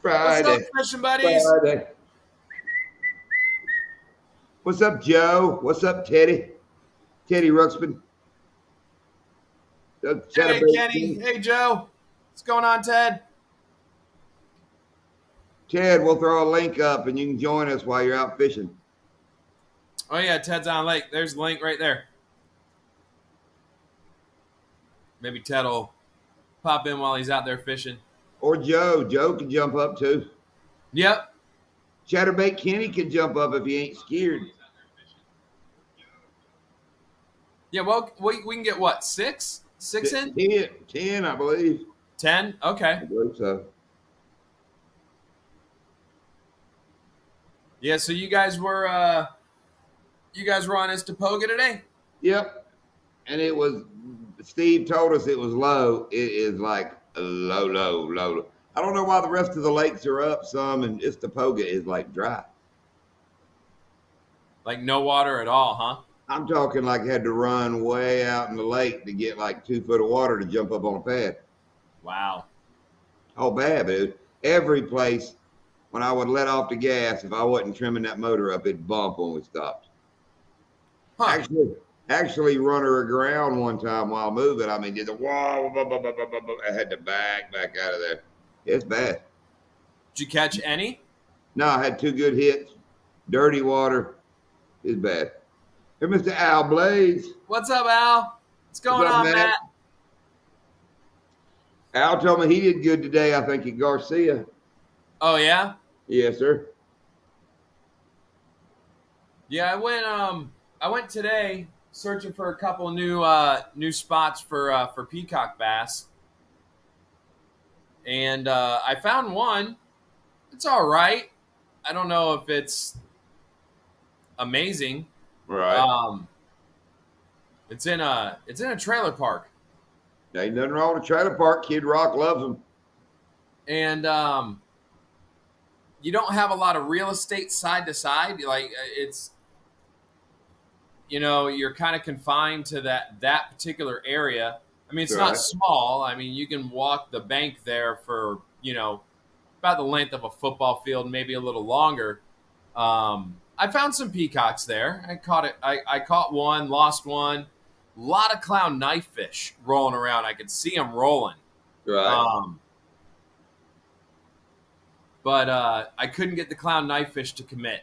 What's up, Friday. fishing buddies? Friday. What's up, Joe? What's up, Teddy? Teddy Ruxpin. Hey, Chatterbait Kenny. King. Hey, Joe. What's going on, Ted? Ted, we'll throw a link up and you can join us while you're out fishing. Oh, yeah, Ted's on lake. There's the link right there. Maybe Ted will pop in while he's out there fishing. Or Joe. Joe can jump up too. Yep. Chatterbait Kenny can jump up if he ain't scared. Yeah, well, we can get what, six? Six in? 10, I believe. 10? Okay. I believe so. Yeah, so you guys were on Istapoga today? Yep. And it was, Steve told us it was low. It is like low. I don't know why the rest of the lakes are up some and Istapoga is like dry. Like no water at all, huh? I'm talking like had to run way out in the lake to get like 2 foot of water to jump up on a pad. Wow. Oh, bad, dude. Every place, when I would let off the gas, if I wasn't trimming that motor up, it'd bump when we stopped. Huh. Actually run her aground one time while moving. I mean, did the whoa, I had to back out of there. It's bad. Did you catch any? No, I had 2 good hits. Dirty water. It's bad. Hey, Mr. Al Blaze. What's up, Al? What's going What's up, on, Matt? Al told me he did good today, I think, at Garcia. Oh, yeah? Yes, sir. Yeah, I went today searching for a couple new spots for peacock bass, and I found one. It's all right. I don't know if it's amazing. Right. It's in a trailer park, Ain't nothing wrong with a trailer park. Kid Rock loves them. and you don't have a lot of real estate side to side. Like it's, you're kind of confined to that particular area. I mean, it's not Right. small. I mean, you can walk the bank there for, about the length of a football field, maybe a little longer. I found some peacocks there. I caught one, lost one. A lot of clown knife fish rolling around. I could see them rolling. Right. But I couldn't get the clown knife fish to commit.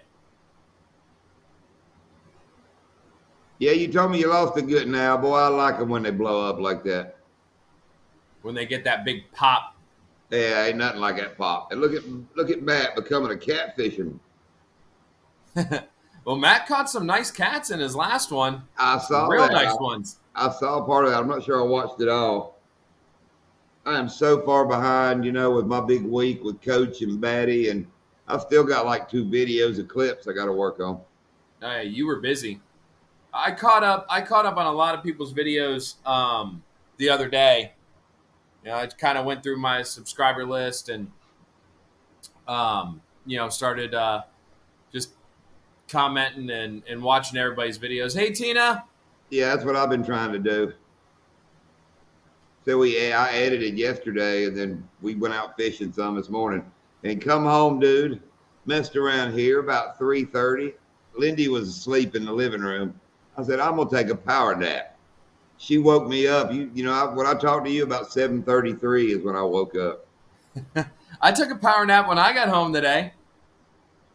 Yeah, you told me you lost a good now. Boy, I like them when they blow up like that. When they get that big pop. Yeah, ain't nothing like that pop. And look at Matt becoming a catfisherman. Well, Matt caught some nice cats in his last one. I saw Real that. nice ones. I saw part of that. I'm not sure I watched it all. I am so far behind, with my big week with Coach and Batty, and I've still got like 2 videos of clips I got to work on. Hey, you were busy. I caught up on a lot of people's videos the other day. I kind of went through my subscriber list and started just commenting and watching everybody's videos. Hey, Tina. Yeah, that's what I've been trying to do. So I edited yesterday, and then we went out fishing some this morning. And come home, dude, messed around here about 3:30. Lindy was asleep in the living room. I said, I'm gonna take a power nap. She woke me up. When I talked to you about 7:33 is when I woke up. I took a power nap when I got home today.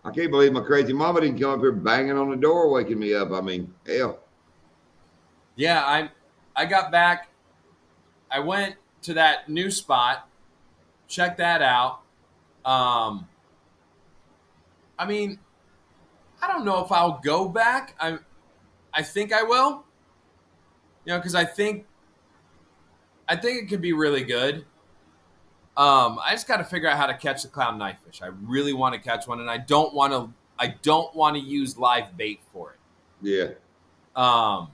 I can't believe my crazy mama didn't come up here banging on the door, waking me up. I mean, hell. Yeah, I got back. I went to that new spot, checked that out. I mean, I don't know if I'll go back. I think I will. Because I think it could be really good. I just got to figure out how to catch the clown knife fish. I really want to catch one, and I don't want to use live bait for it. Yeah. I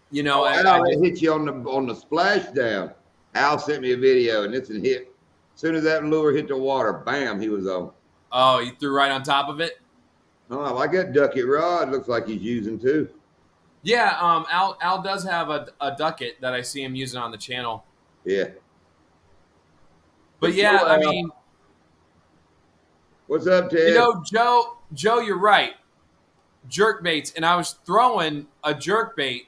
it hit you on the splashdown. Al sent me a video, and it's a hit. As soon as that lure hit the water, bam, he was on. Oh, you threw right on top of it? Oh, I like that ducket rod. Looks like he's using too. Yeah, Al does have a ducket that I see him using on the channel. Yeah. But yeah, I mean, what's up, Ted? Joe, you're right. Jerk baits, and I was throwing a jerk bait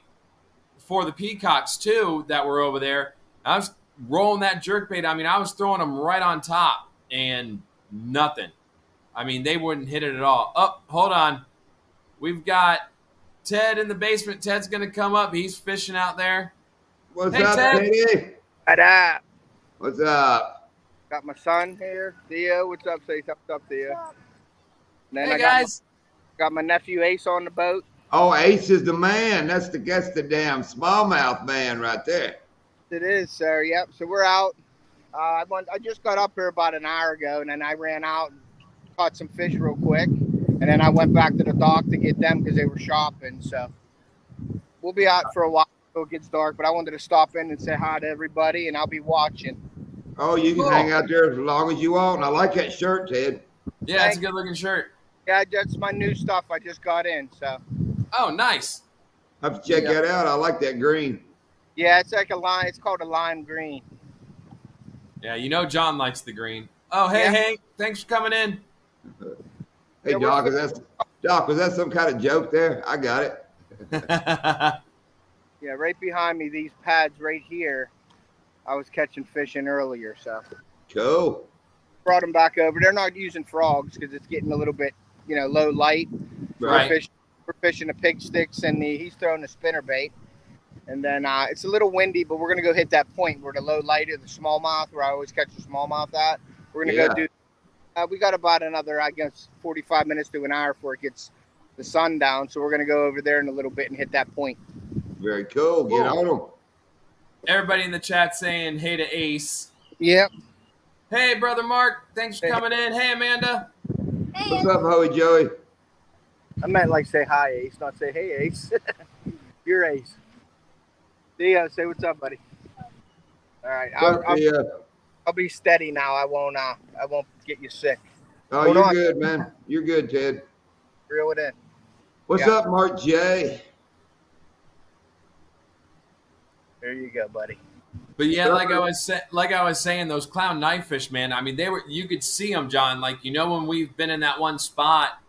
for the peacocks too that were over there. I was rolling that jerk bait. I mean, I was throwing them right on top, and nothing. I mean, they wouldn't hit it at all. Oh, hold on. We've got Ted in the basement. Ted's going to come up. He's fishing out there. What's Hey, up, Ted. Teddy? What up? What's up? Got my son here, Theo. What's up? Say what's up, Theo. And then Hey, I guys. got my nephew Ace on the boat. Oh, Ace is the man. That's the damn smallmouth man right there. It is, sir. Yep. So we're out. I just got up here about an hour ago, and then I ran out and caught some fish real quick, and then I went back to the dock to get them because they were shopping. So we'll be out for a while until it gets dark. But I wanted to stop in and say hi to everybody, and I'll be watching. Oh, you can hang out there as long as you want. And I like that shirt, Ted. Yeah, it's a good looking shirt. Yeah, that's my new stuff. I just got in. So. Oh, nice. I have to check that out. I like that green. Yeah, it's like a lime. It's called a lime green. Yeah, you know John likes the green. Oh, hey, Yeah. Hank. Thanks for coming in. Hey, Doc, was that some kind of joke there? I got it. Yeah, right behind me, these pads right here, I was catching fish in earlier, so Cool. brought them back over. They're not using frogs because it's getting a little bit, low light. Right. We're fishing the pig sticks, and he's throwing the spinner bait. And then it's a little windy, but we're gonna go hit that point where the low light of the smallmouth, where I always catch the smallmouth at. We're gonna go do. We got about another, I guess, 45 minutes to an hour before it gets the sun down. So we're gonna go over there in a little bit and hit that point. Very cool. Get on them. Everybody in the chat saying hey to Ace. Yep. Hey, brother Mark. Thanks for coming in. Hey, Amanda. What's up, Hoey Joey? I meant like say hi, Ace, not say hey, Ace. You're Ace. Theo, say what's up, buddy. All right, I'll be steady now. I won't get you sick. Oh, you're good, man. You're good, Ted. Reel it in. What's up, Mark J? There you go, buddy. But yeah, like I was saying, those clown knife fish, man. I mean, you could see them, John. Like, when we've been in that one spot,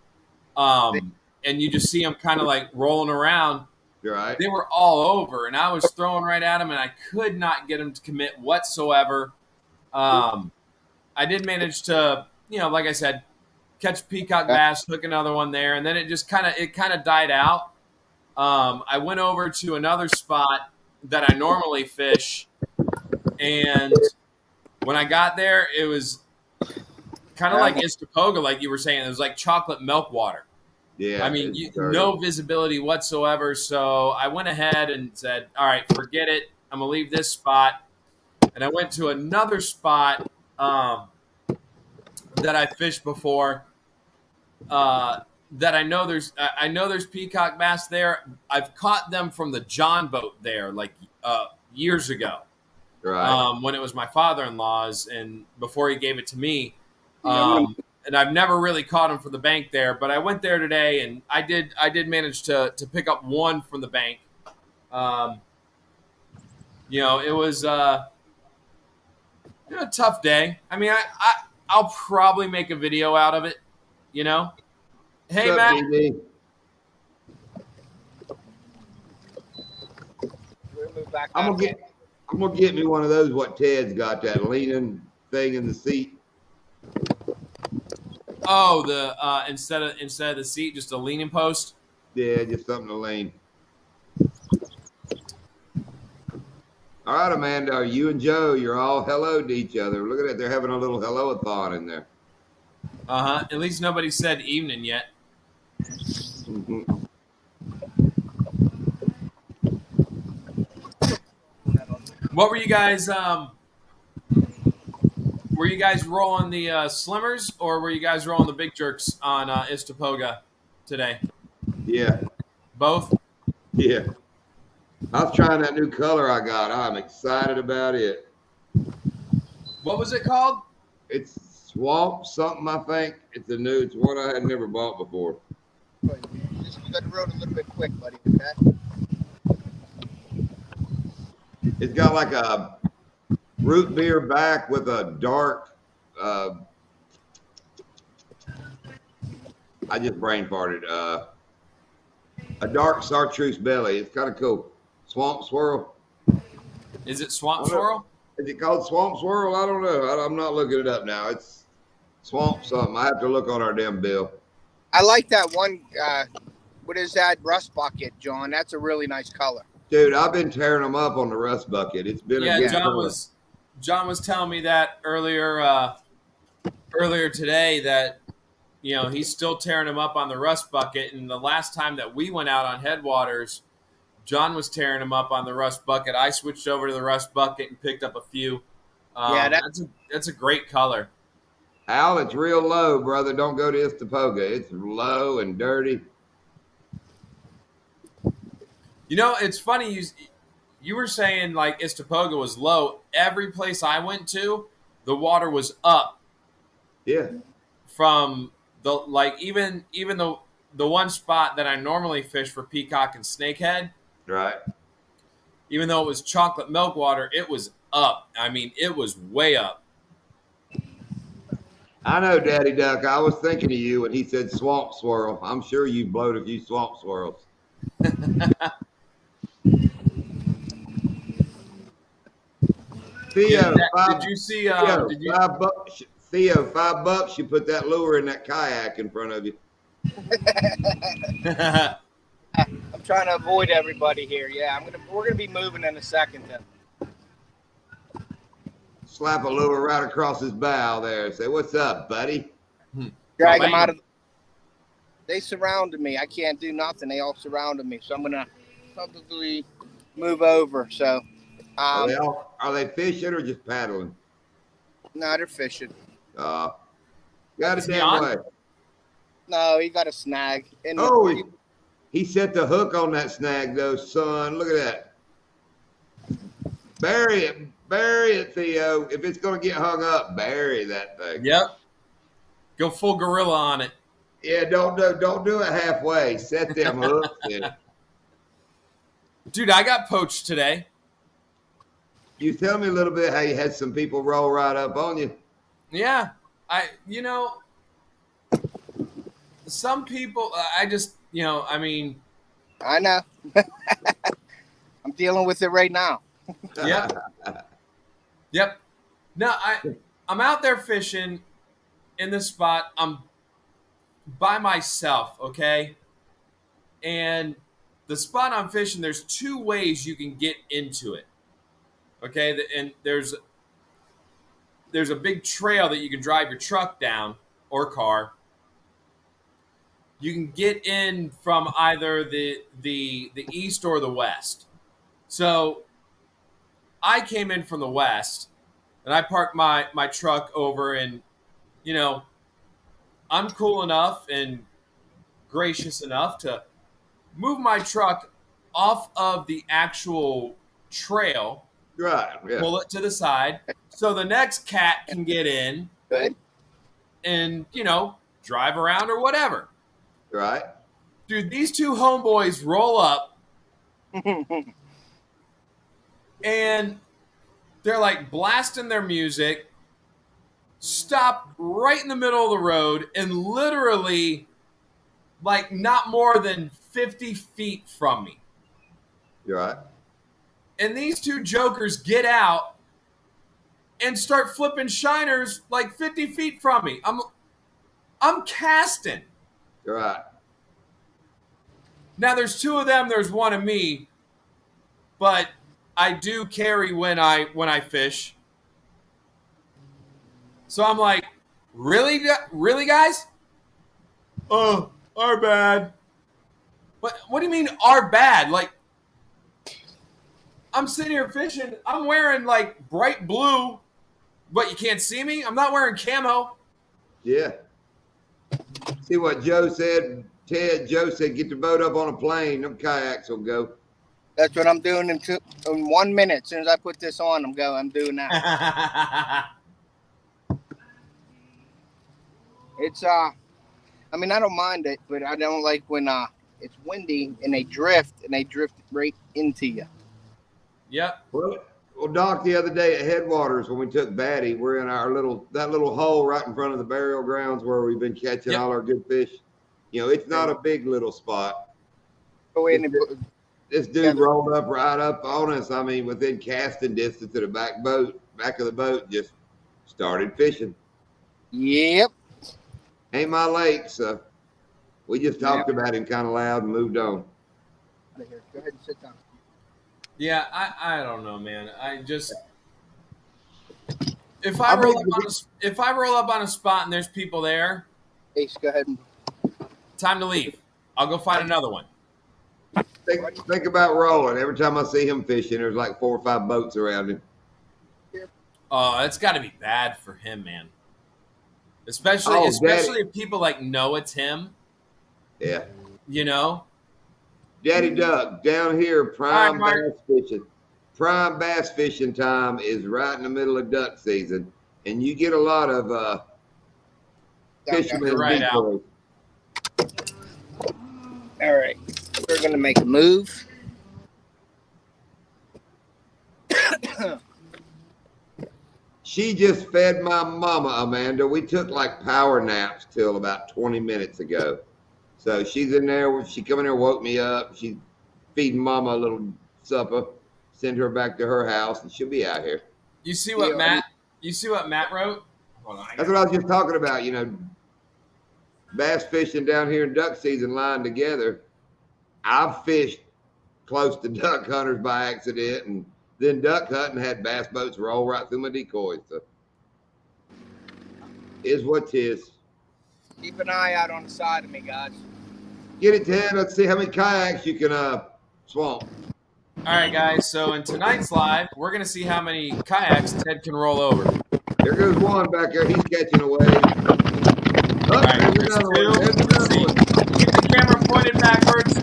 and you just see them kind of like rolling around. You're right. They were all over, and I was throwing right at them, and I could not get them to commit whatsoever. I did manage to, like I said, catch peacock bass, hook another one there, and then it kind of died out. I went over to another spot that I normally fish, and when I got there, it was kind of like Istapoga, like you were saying. It was like chocolate milk water. Yeah. I mean, no visibility whatsoever. So I went ahead and said, all right, forget it. I'm going to leave this spot. And I went to another spot that I fished before that I know there's peacock bass there. I've caught them from the John boat there like years ago. Right. When it was my father-in-law's and before he gave it to me. And I've never really caught them from the bank there, but I went there today and I did manage to pick up one from the bank. It was a tough day. I mean, I'll probably make a video out of it. Hey, Matt. TV? I'm gonna get me one of those. What Ted's got, that leaning thing in the seat. Oh, the instead of the seat, just a leaning post. Yeah, just something to lean. All right, Amanda, you and Joe, you're all hello to each other. Look at it, they're having a little hello-a-thon in there. At least nobody said evening yet. Mm-hmm. What were you guys? Were you guys rolling the slimmers or were you guys rolling the big jerks on Istapoga today? Yeah. Both? Yeah. I was trying that new color I got. I'm excited about it. What was it called? It's Swamp something, I think. It's one I had never bought before. Just got to road a little bit quick, buddy. Okay? It's got like a root beer back with a dark. I just brain farted. A dark chartreuse belly. It's kind of cool. Swamp Swirl. Is it Swamp Swirl? Is it called Swamp Swirl? I don't know. I'm not looking it up now. It's Swamp something. I have to look on our damn bill. I like that one. What is that? Rust bucket, John. That's a really nice color. Dude, I've been tearing them up on the rust bucket. It's been a good John was telling me that earlier today that he's still tearing them up on the rust bucket. And the last time that we went out on Headwaters, John was tearing them up on the rust bucket. I switched over to the rust bucket and picked up a few. That's a great color. Al, it's real low, brother. Don't go to Istapoga. It's low and dirty. It's funny. You were saying like Istapoga was low. Every place I went to, the water was up. Yeah. From even the one spot that I normally fish for Peacock and Snakehead. Right. Even though it was chocolate milk water, it was up. I mean, it was way up. I know, Daddy Duck. I was thinking of you when he said swamp swirl. I'm sure you blowed a few swamp swirls. Theo, did you see? Theo, $5. You put that lure in that kayak in front of you. I'm trying to avoid everybody here. Yeah, we're gonna be moving in a second then. Slap a lure right across his bow there. Say, "What's up, buddy?" Drag him out of. They surrounded me. I can't do nothing. They all surrounded me, so I'm gonna probably move over. So, are they fishing or just paddling? No, they're fishing. Got a damn way. No, he got a snag. He set the hook on that snag, though, son. Look at that. Bury it, Theo. If it's going to get hung up, bury that thing. Yep. Go full gorilla on it. Yeah, don't do it halfway. Set them hooks in. Dude, I got poached today. You tell me a little bit how you had some people roll right up on you. Yeah. Some people, I know. I'm dealing with it right now. Yep. No, I'm out there fishing in this spot. I'm by myself, okay? And the spot I'm fishing, there's two ways you can get into it. Okay? And there's a big trail that you can drive your truck down or car. You can get in from either the east or the west. So I came in from the west, and I parked my truck over, and I'm cool enough and gracious enough to move my truck off of the actual trail, right? Yeah. Pull it to the side, so the next cat can get in, and drive around or whatever. Right. Dude, these two homeboys roll up and they're like blasting their music, stop right in the middle of the road, and literally like not more than 50 feet from me. You're right. And these two jokers get out and start flipping shiners like 50 feet from me. I'm casting. You're right. Now there's two of them, there's one of me, but I do carry when I fish. So I'm like, really, guys? Oh, our bad. What do you mean our bad? Like, I'm sitting here fishing. I'm wearing like bright blue, but you can't see me. I'm not wearing camo. Yeah. See what Joe said? Joe said, get the boat up on a plane. Them kayaks will go. That's what I'm doing in 1 minute. As soon as I put this on, I'm doing that. It's I don't mind it, but I don't like when it's windy and they drift right into you. Yep. Well, Well, Doc, the other day at Headwaters when we took Batty, we're in our that little hole right in front of the burial grounds where we've been catching all our good fish. You know, it's not a big little spot. Go in and This dude rolled up right up on us. I mean, within casting distance of the back of the boat, just started fishing. Yep. Ain't my lake, so we just talked about him kind of loud and moved on. Go ahead and sit down. Yeah, I don't know, man. I just if I roll up on a spot and there's people there, Ace, go ahead and time to leave. I'll go find another one. Think about rolling. Every time I see him fishing, there's like 4 or 5 boats around him. Oh, that's got to be bad for him, man. Especially if people like know it's him. Yeah. You know. Daddy Duck down here, prime bass fishing. Prime bass fishing time is right in the middle of duck season, and you get a lot of fishermen. Right out. All right, we're gonna make a move. She just fed my mama, Amanda. We took like power naps till about 20 minutes ago. So she's in there. She come in there, woke me up. She's feeding mama a little supper. Send her back to her house, and she'll be out here. You see what Matt? You see what Matt wrote? Hold on, that's what I was just talking about. You know, bass fishing down here in duck season lying together. I've fished close to duck hunters by accident, and then duck hunting had bass boats roll right through my decoys. So, is what 'tis. Keep an eye out on the side of me, guys. Get it, Ted. Let's see how many kayaks you can swamp. All right, guys. So in tonight's live, we're gonna see how many kayaks Ted can roll over. There goes one back there. He's catching a wave. Oh, all right, there's another one. There's another one. Keep the camera pointed backwards.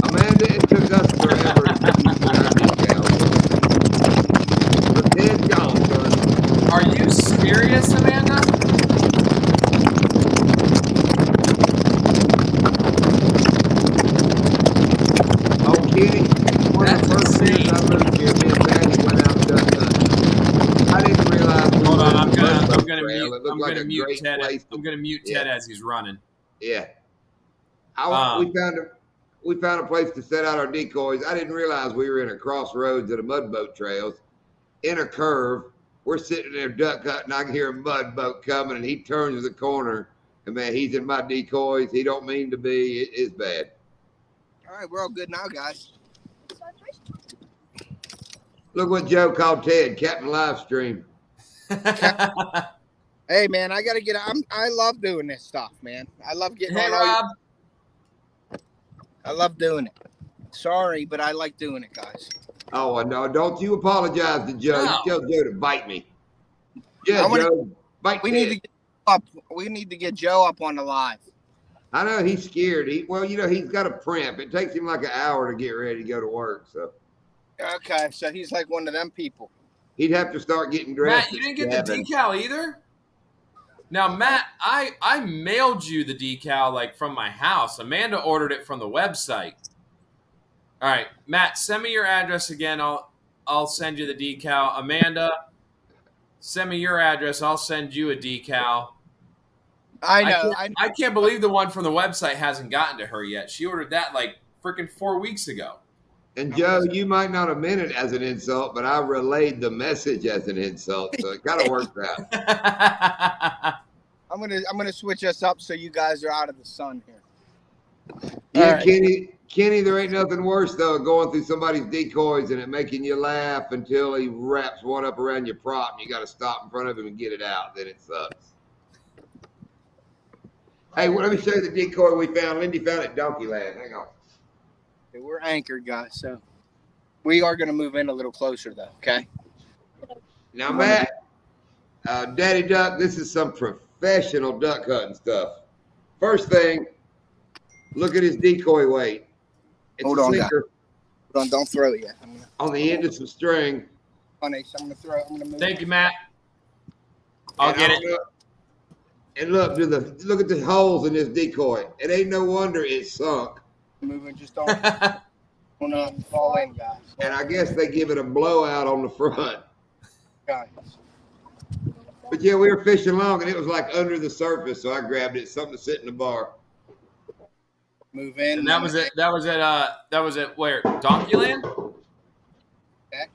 Amanda, it took us forever to keep our decals. But Ted's gone, son. Are you serious, Amanda? Oh, Kenny, one of the first years I lived here, me and Patty went out duck hunting. I didn't realize. Hold on, I'm gonna mute Ted. I'm gonna mute Ted as he's running. Yeah. We found a place to set out our decoys. I didn't realize we were in a crossroads of the mud boat trails in a curve. We're sitting there duck hunting. I can hear a mud boat coming, and he turns the corner. And, man, he's in my decoys. He don't mean to be. It is bad. All right, we're all good now, guys. Look what Joe called Ted, Captain Livestream. Hey, man, I got to get I love doing this stuff, man. I love getting on. Rob. I love doing it. Sorry, but I like doing it, guys. Oh, no, don't you apologize to Joe. No. You tell Joe to bite me. Yeah, Joe, bite we Ted. need to get up. We need to get Joe up on the live. I know he's scared. He's got a primp. It takes him like an hour to get ready to go to work. So, okay, so he's like one of them people. He'd have to start getting dressed. Matt, you didn't get the decal either? Now, Matt, I mailed you the decal like from my house. Amanda ordered it from the website. All right, Matt, send me your address again. I'll send you the decal. Amanda, send me your address. I'll send you a decal. I know. I can't believe the one from the website hasn't gotten to her yet. She ordered that like freaking 4 weeks ago. And Joe, you might not have meant it as an insult, but I relayed the message as an insult, so it kind of worked out. I'm gonna switch us up so you guys are out of the sun here. Yeah, right. Kenny, there ain't nothing worse though going through somebody's decoys and it making you laugh until he wraps one up around your prop and you got to stop in front of him and get it out. Then it sucks. Hey, well, let me show you the decoy we found. Lindy found it at Donkey Land. Hang on. We're anchored, guys, so we are going to move in a little closer, though, okay? Now, Matt, Daddy Duck, this is some professional duck hunting stuff. First thing, look at his decoy weight. It's Hold a on, sinker. Hold on, don't throw it yet. On the end of some string. On Ace, I'm going to throw it. I'm going to move. Thank you, Matt. I'll get it. And look at the holes in this decoy. It ain't no wonder it's sunk. Moving, just don't. Don't fall in, guys. And I guess they give it a blowout on the front. Guys. But yeah, we were fishing long, and it was like under the surface, so I grabbed it, something to sit in the bar. Move in. And that was it. That was at where? Donkeyland? Okay.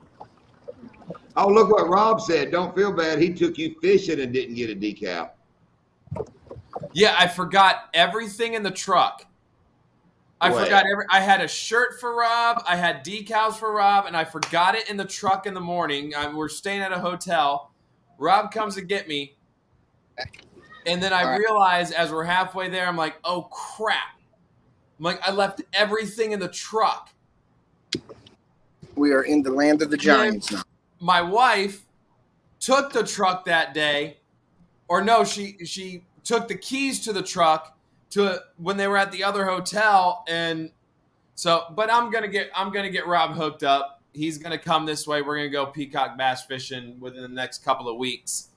Oh, look what Rob said. Don't feel bad. He took you fishing and didn't get a decal. Yeah, I forgot everything in the truck. I had a shirt for Rob, I had decals for Rob, and I forgot it in the truck in the morning. We're staying at a hotel. Rob comes to get me. And then I realize as we're halfway there, I'm like, oh crap. I'm like, I left everything in the truck. We are in the land of the giants now. My wife took the truck that day, or no, she took the keys to the truck to when they were at the other hotel, and so. But I'm gonna get Rob hooked up. He's gonna come this way. We're gonna go Peacock bass fishing within the next couple of weeks.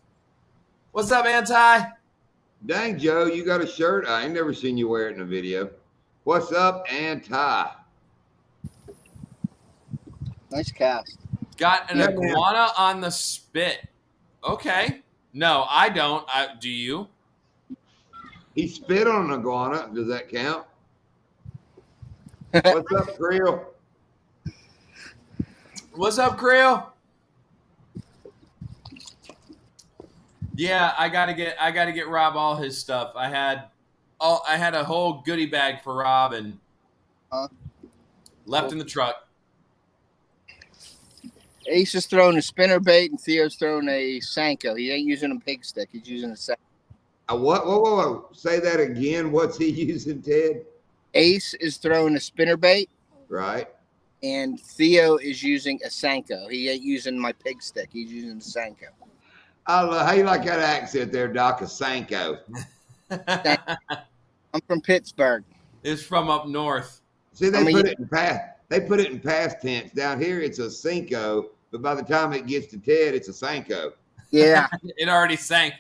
What's up, Anti? Dang, Joe, you got a shirt? I ain't never seen you wear it in a video. What's up, Anti? Nice cast. Got an iguana on the spit. Okay. No, I don't. Do you? He spit on an iguana. Does that count? What's up, Creel? What's up, Creel? Yeah, I gotta get Rob all his stuff. I had a whole goodie bag for Rob and left in the truck. Ace is throwing a spinner bait and Theo's throwing a Sanko. He ain't using a pig stick. He's using a Sanko. What? Whoa. Say that again. What's he using, Ted? Ace is throwing a spinner bait. Right. And Theo is using a Sanko. He ain't using my pig stick. He's using the Sanko. How you like that accent there, Doc? A Sanko. I'm from Pittsburgh. It's from up north. See, they put it in past tense. Down here, it's a Cinco, but by the time it gets to Ted, it's a Sanko. Yeah. It already sank.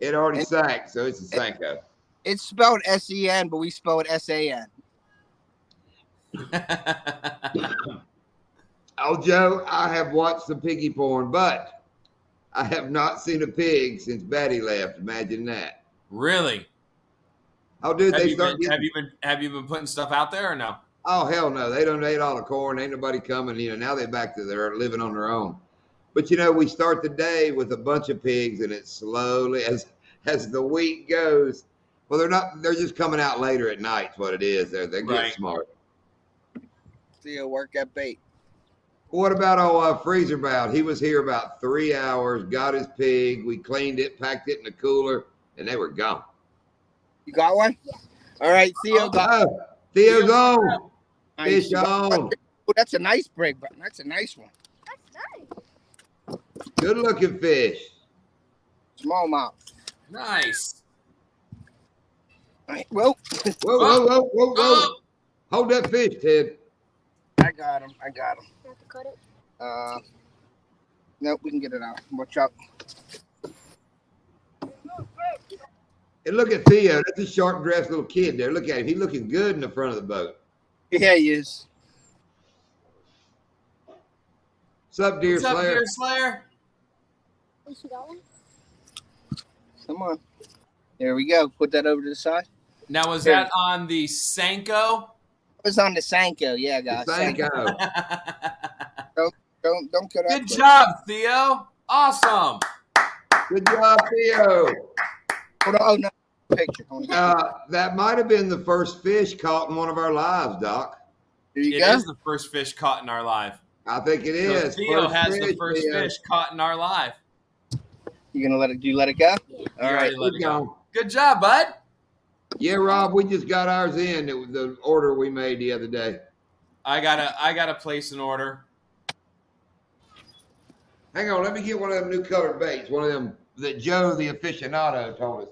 It already sank, so it's a Sanko. It's spelled S-E-N, but we spell it S-A-N. Oh, Joe, I have watched some piggy porn, but I have not seen a pig since Batty left. Imagine that. Really? Oh, dude, have you been putting stuff out there or no? Oh, hell no. They don't eat all the corn. Ain't nobody coming. Now they're back to their living on their own. But, we start the day with a bunch of pigs, and it's slowly, as the week goes, well, they're just coming out later at night is what it is. They're getting smart. Theo, work that bait. What about Freezer Bout? He was here about 3 hours, got his pig. We cleaned it, packed it in the cooler, and they were gone. You got one? Yeah. All right, Theo Theo's on. Fish on. Oh, that's a nice break, but that's a nice one. Good looking fish. Smallmouth. Nice. All right, well. Whoa. Hold that fish, Ted. I got him. You have to cut it? Nope, we can get it out. Watch out. And look at Theo. That's a sharp-dressed little kid there. Look at him. He's looking good in the front of the boat. Yeah, he is. What's up, Deer Slayer? What's up, Deer Slayer? You got one? Come on. There we go. Put that over to the side. Now, was that on the Sanko? It was on the Sanko. Yeah, guys. Sanko. Don't cut out. Good job, Theo. Awesome. Good job, Theo. Hold on. Oh, no. Picture. That might have been the first fish caught in one of our lives, Doc. There you It go. is the first fish caught in our live. I think it So is. Theo has the first fish caught in our live. You gonna let it? Do you let it go? Yeah. All right. Let it go. Good job, bud. Yeah, Rob, we just got ours in. It was the order we made the other day. I gotta place an order. Hang on, let me get one of them new colored baits. One of them that Joe the aficionado told us.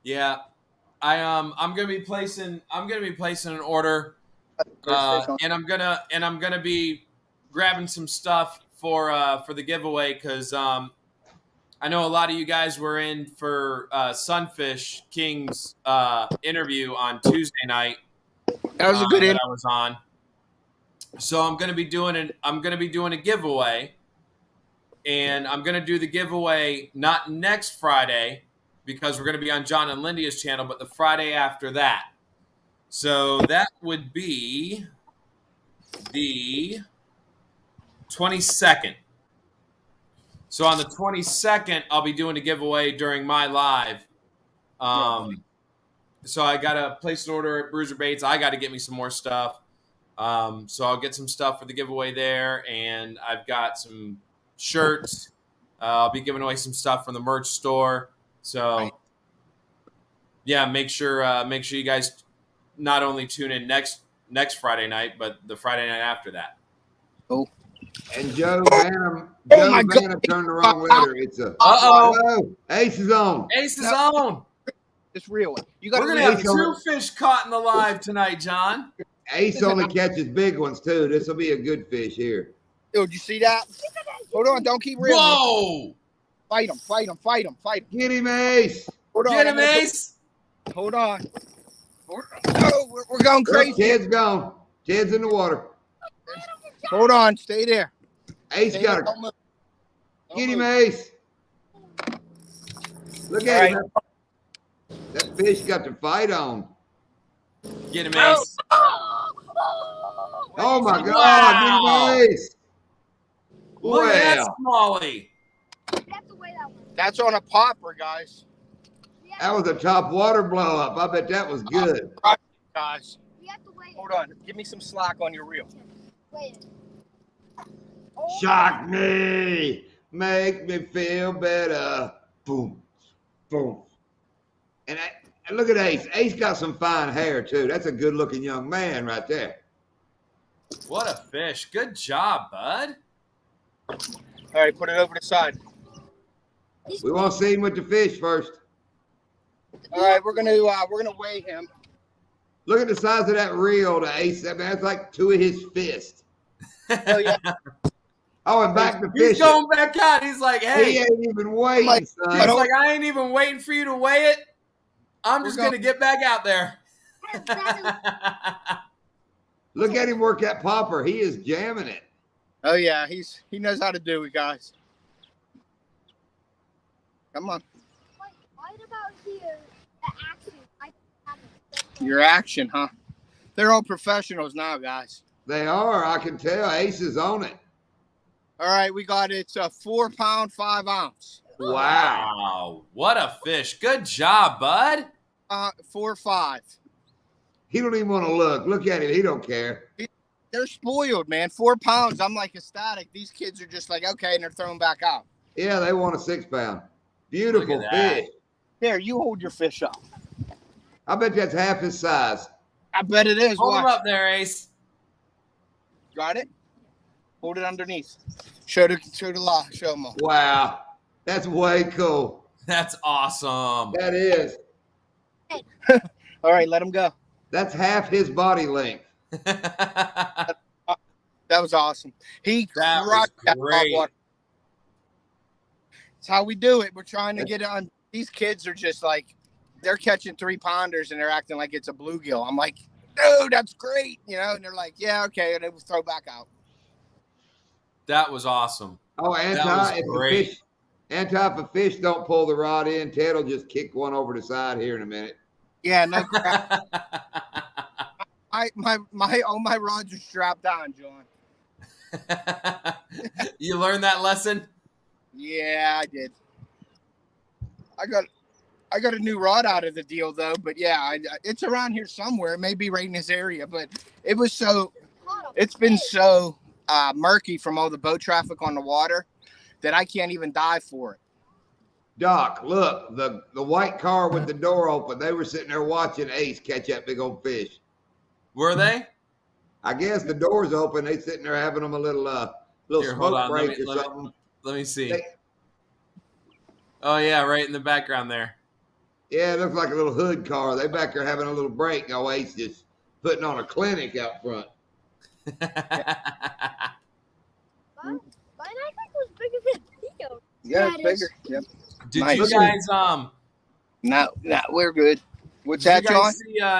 Yeah, I'm gonna be placing an order, and I'm gonna be grabbing some stuff for the giveaway because I know a lot of you guys were in for Sunfish King's interview on Tuesday night. That was a good that I was on. So I'm gonna be doing a giveaway, and I'm gonna do the giveaway not next Friday because we're gonna be on John and Lydia's channel, but the Friday after that. So that would be the 22nd. So on the 22nd, I'll be doing a giveaway during my live. So I got to place an order at Bruiser Baits. I got to get me some more stuff. So I'll get some stuff for the giveaway there, and I've got some shirts. I'll be giving away some stuff from the merch store. So yeah, make sure you guys not only tune in next Friday night, but the Friday night after that. Oh. And Joe Banham turned the wrong letter. It's a Ace is on. Ace is on. Just reel it. We're gonna have two fish caught in the live tonight, John. Ace only catches big ones too. This will be a good fish here. Oh, did you see that? Hold on, don't keep reeling. Whoa! Fight him. Get him, Ace. Hold on. Get him, Ace. Hold on. Oh, we're going crazy. Ted's gone. Ted's in the water. Hold on, stay there. Ace got her. Get him, Ace. Look at him. That fish got the fight on. Get him, Ace. Oh my God! Wow. Get him, Ace. Look at that Smalley. That's on a popper, guys. That was a top water blow up. I bet that was good. Guys, hold on. Give me some slack on your reel. Shock me. Make me feel better. Boom. Boom. And look at Ace. Ace got some fine hair, too. That's a good-looking young man right there. What a fish. Good job, bud. All right, put it over the side. We want to see him with the fish first. All right, we're gonna weigh him. Look at the size of that reel to Ace. I mean, that's like two of his fists. Oh, yeah. Oh, and back to fishing. He's going back out. He's like, hey. He ain't even waiting, son. He's like, I ain't even waiting for you to weigh it. I'm just going to get back out there. Look at him work that popper. He is jamming it. Oh, yeah, he knows how to do it, guys. Come on. What about here? The action. Your action, huh? They're all professionals now, guys. They are. I can tell. Ace is on it. All right, we got it's a 4 pound, 5 ounce. Wow. What a fish. Good job, bud. 4 5. He don't even want to look. Look at him. He don't care. They're spoiled, man. 4 pounds. I'm like ecstatic. These kids are just like, okay, and they're throwing back out. Yeah, they want a 6 pound. Beautiful fish. There, you hold your fish up. I bet that's half his size. I bet it is. Hold him up there, Ace. Got it? Hold it underneath. Show them all. Wow. That's way cool. That's awesome. That is. All right, let him go. That's half his body length. That was awesome. He That was crushed that great. water. That's how we do it. We're trying to get it on. These kids are just like, they're catching 3 pounders and they're acting like it's a bluegill. I'm like, dude, that's great. You know, and they're like, yeah, okay. And they will throw back out. That was awesome. Oh, That was great. If a fish don't pull the rod in, Ted will just kick one over the side here in a minute. Yeah, no crap. All my rods are strapped on, John. You learned that lesson? Yeah, I did. I got a new rod out of the deal though, but yeah, it's around here somewhere. It may be right in this area, but it's been so murky from all the boat traffic on the water that I can't even dive for it. Doc, look, the white car with the door open, they were sitting there watching Ace catch that big old fish. Were they? I guess the door's open. They sitting there having them a little Here, hold smoke on. break or something. Let me see. Oh, yeah, right in the background there. Yeah, it looks like a little hood car. They back there having a little break. Oh, Ace just putting on a clinic out front. Mine I think was bigger than Theo. Yeah, it's bigger. Yep. Did Nice. you guys No, we're good. What's that, John?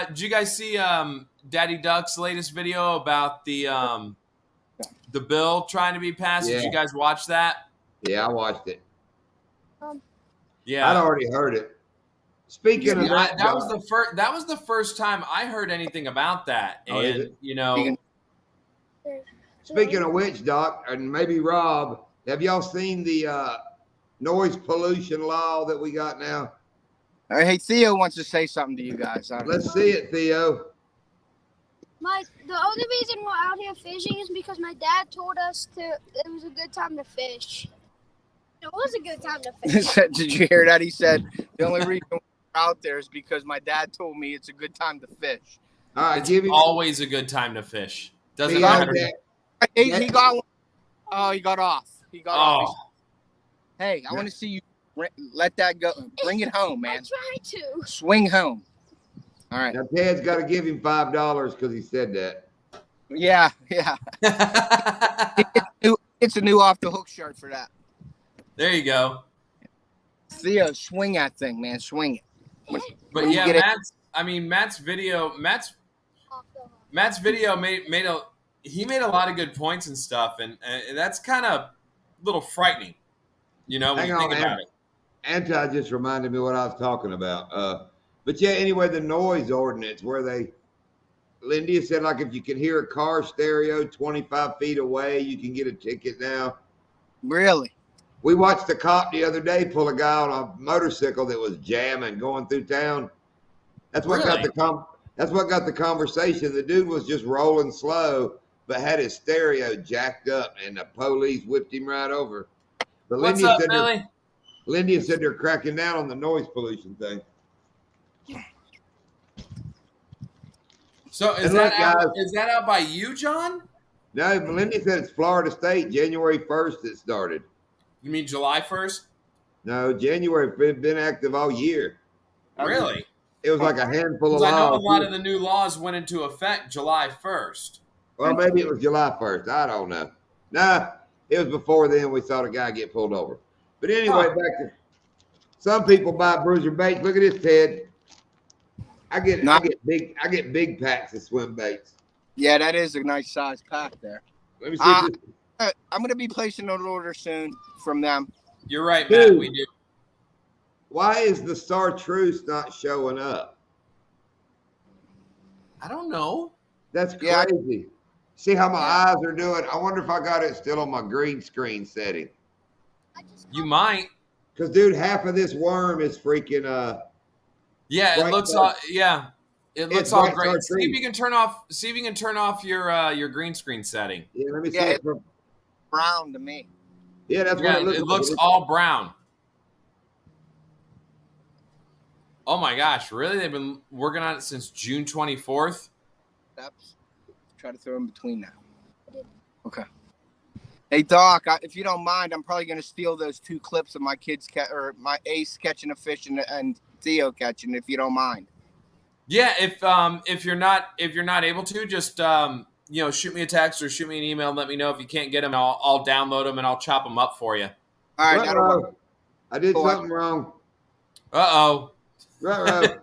did you guys see Daddy Duck's latest video about the The bill trying to be passed. Yeah. Did you guys watch that? Yeah, I watched it. Yeah. I'd already heard it. Speaking of that, that was the first. That was the first time I heard anything about that. Oh, is And it? you know, Speaking of which, Doc, and maybe Rob, have y'all seen the noise pollution law that we got now? Hey, Theo wants to say something to you guys. Let's see it, Theo. The only reason we're out here fishing is because my dad told us it was a good time to fish. It was a good time to fish. Did you hear that? He said the only reason we're out there is because my dad told me it's a good time to fish. All right, it's always a good time to fish. Doesn't Theo, matter. He got one. Oh, he got off. He got off. Oh, Hey, I want to see you let that go. Bring it home, man. I tried to. Swing home. All right. Now Ted's got to give him $5 because he said that. Yeah. It's a new off the hook shirt for that. there you go. Theo, swing that thing, man. Swing it. But When you yeah, get it- Matt's video made a lot of good points and stuff, and that's kind of a little frightening, you know, when you think about it. Anti just reminded me what I was talking about. But yeah, anyway, the noise ordinance where Lindy said, like, if you can hear a car stereo 25 feet away, you can get a ticket now. Really? We watched a cop the other day pull a guy on a motorcycle that was jamming going through town. That's what got the conversation. The dude was just rolling slow, but had his stereo jacked up, and the police whipped him right over. But What's up, Billy? Lindy said they're cracking down on the noise pollution thing. So is that out by you, John? No, Lindy said it's Florida State, January 1st it started. You mean July 1st? No, January, been active all year. Really? It was like a handful of laws. I know a lot of the new laws went into effect July 1st. Well, maybe it was July 1st. I don't know. Nah, it was before then we saw the guy get pulled over. But anyway, back to some people buy Bruiser baits. Look at this, Ted. I get big packs of swim baits. Yeah, that is a nice size pack there. Let me see. I'm going to be placing an order soon from them. You're right, Matt. Dude, we do. Why is the Chartreuse not showing up? I don't know. That's crazy. See how my eyes are doing? I wonder if I got it still on my green screen setting. You might. Because, dude, half of this worm is freaking Yeah, it looks all it looks all great. See if you can turn off your green screen setting. Yeah, let me see. It's brown to me. Yeah, that's what it looks like. It looks all brown. Oh my gosh, really? They've been working on it since June 24th? Steps. Try to throw in between now. Okay. Hey, Doc, if you don't mind, I'm probably going to steal those 2 clips of my kids or my Ace catching a fish and Theo catching, if you don't mind. Yeah, if you're not able to, just shoot me a text or shoot me an email and let me know if you can't get them. I'll download them and I'll chop them up for you. All right, that'll work. I did something wrong. Uh-oh. Ruh-roh.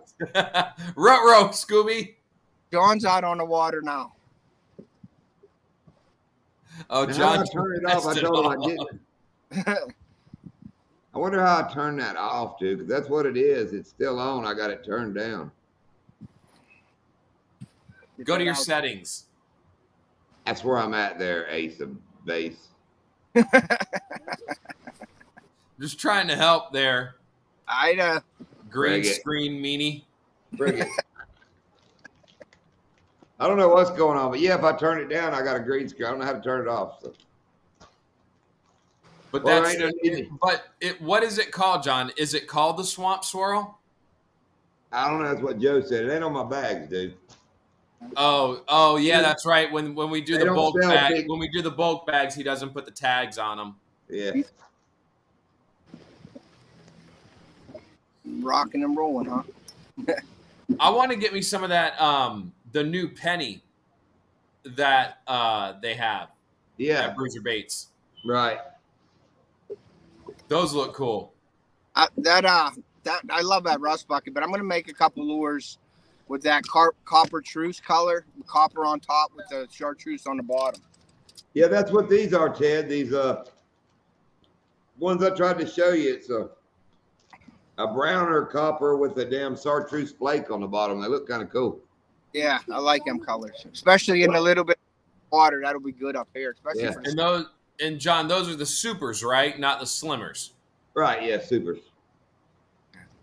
Ruh-roh, Scooby. John's out on the water now. Oh, Now, John. how I turn it off? I told him I didn't. I wonder how I turn that off, dude, because that's what it is. It's still on. I got it turned down. Go to your settings. That's where I'm at there, Ace of Base. Just trying to help there. I know. Green screen meanie. Bring it. I don't know what's going on, but yeah, if I turn it down, I got a green screen. I don't know how to turn it off. So. But Well, what is it called, John? Is it called the Swamp Swirl? I don't know. That's what Joe said. It ain't on my bags, dude. Oh yeah, that's right. When we do They the bulk don't sell bag, big- when we do the bulk bags, he doesn't put the tags on them. Yeah. Rocking and rolling, huh? I want to get me some of that the new penny that they have. Yeah. At Bruiser Baits. Right. Those look cool. I love that rust bucket, but I'm gonna make a couple lures with that copper truce color, copper on top with the chartreuse on the bottom. Yeah, that's what these are, Ted. These ones I tried to show you. It's a browner copper with a damn chartreuse flake on the bottom. They look kind of cool. Yeah, I like them colors, especially in a little bit of water. That'll be good up here, especially Yeah. for And those, and John, those are the supers, right? Not the slimmers. Right, yeah, supers.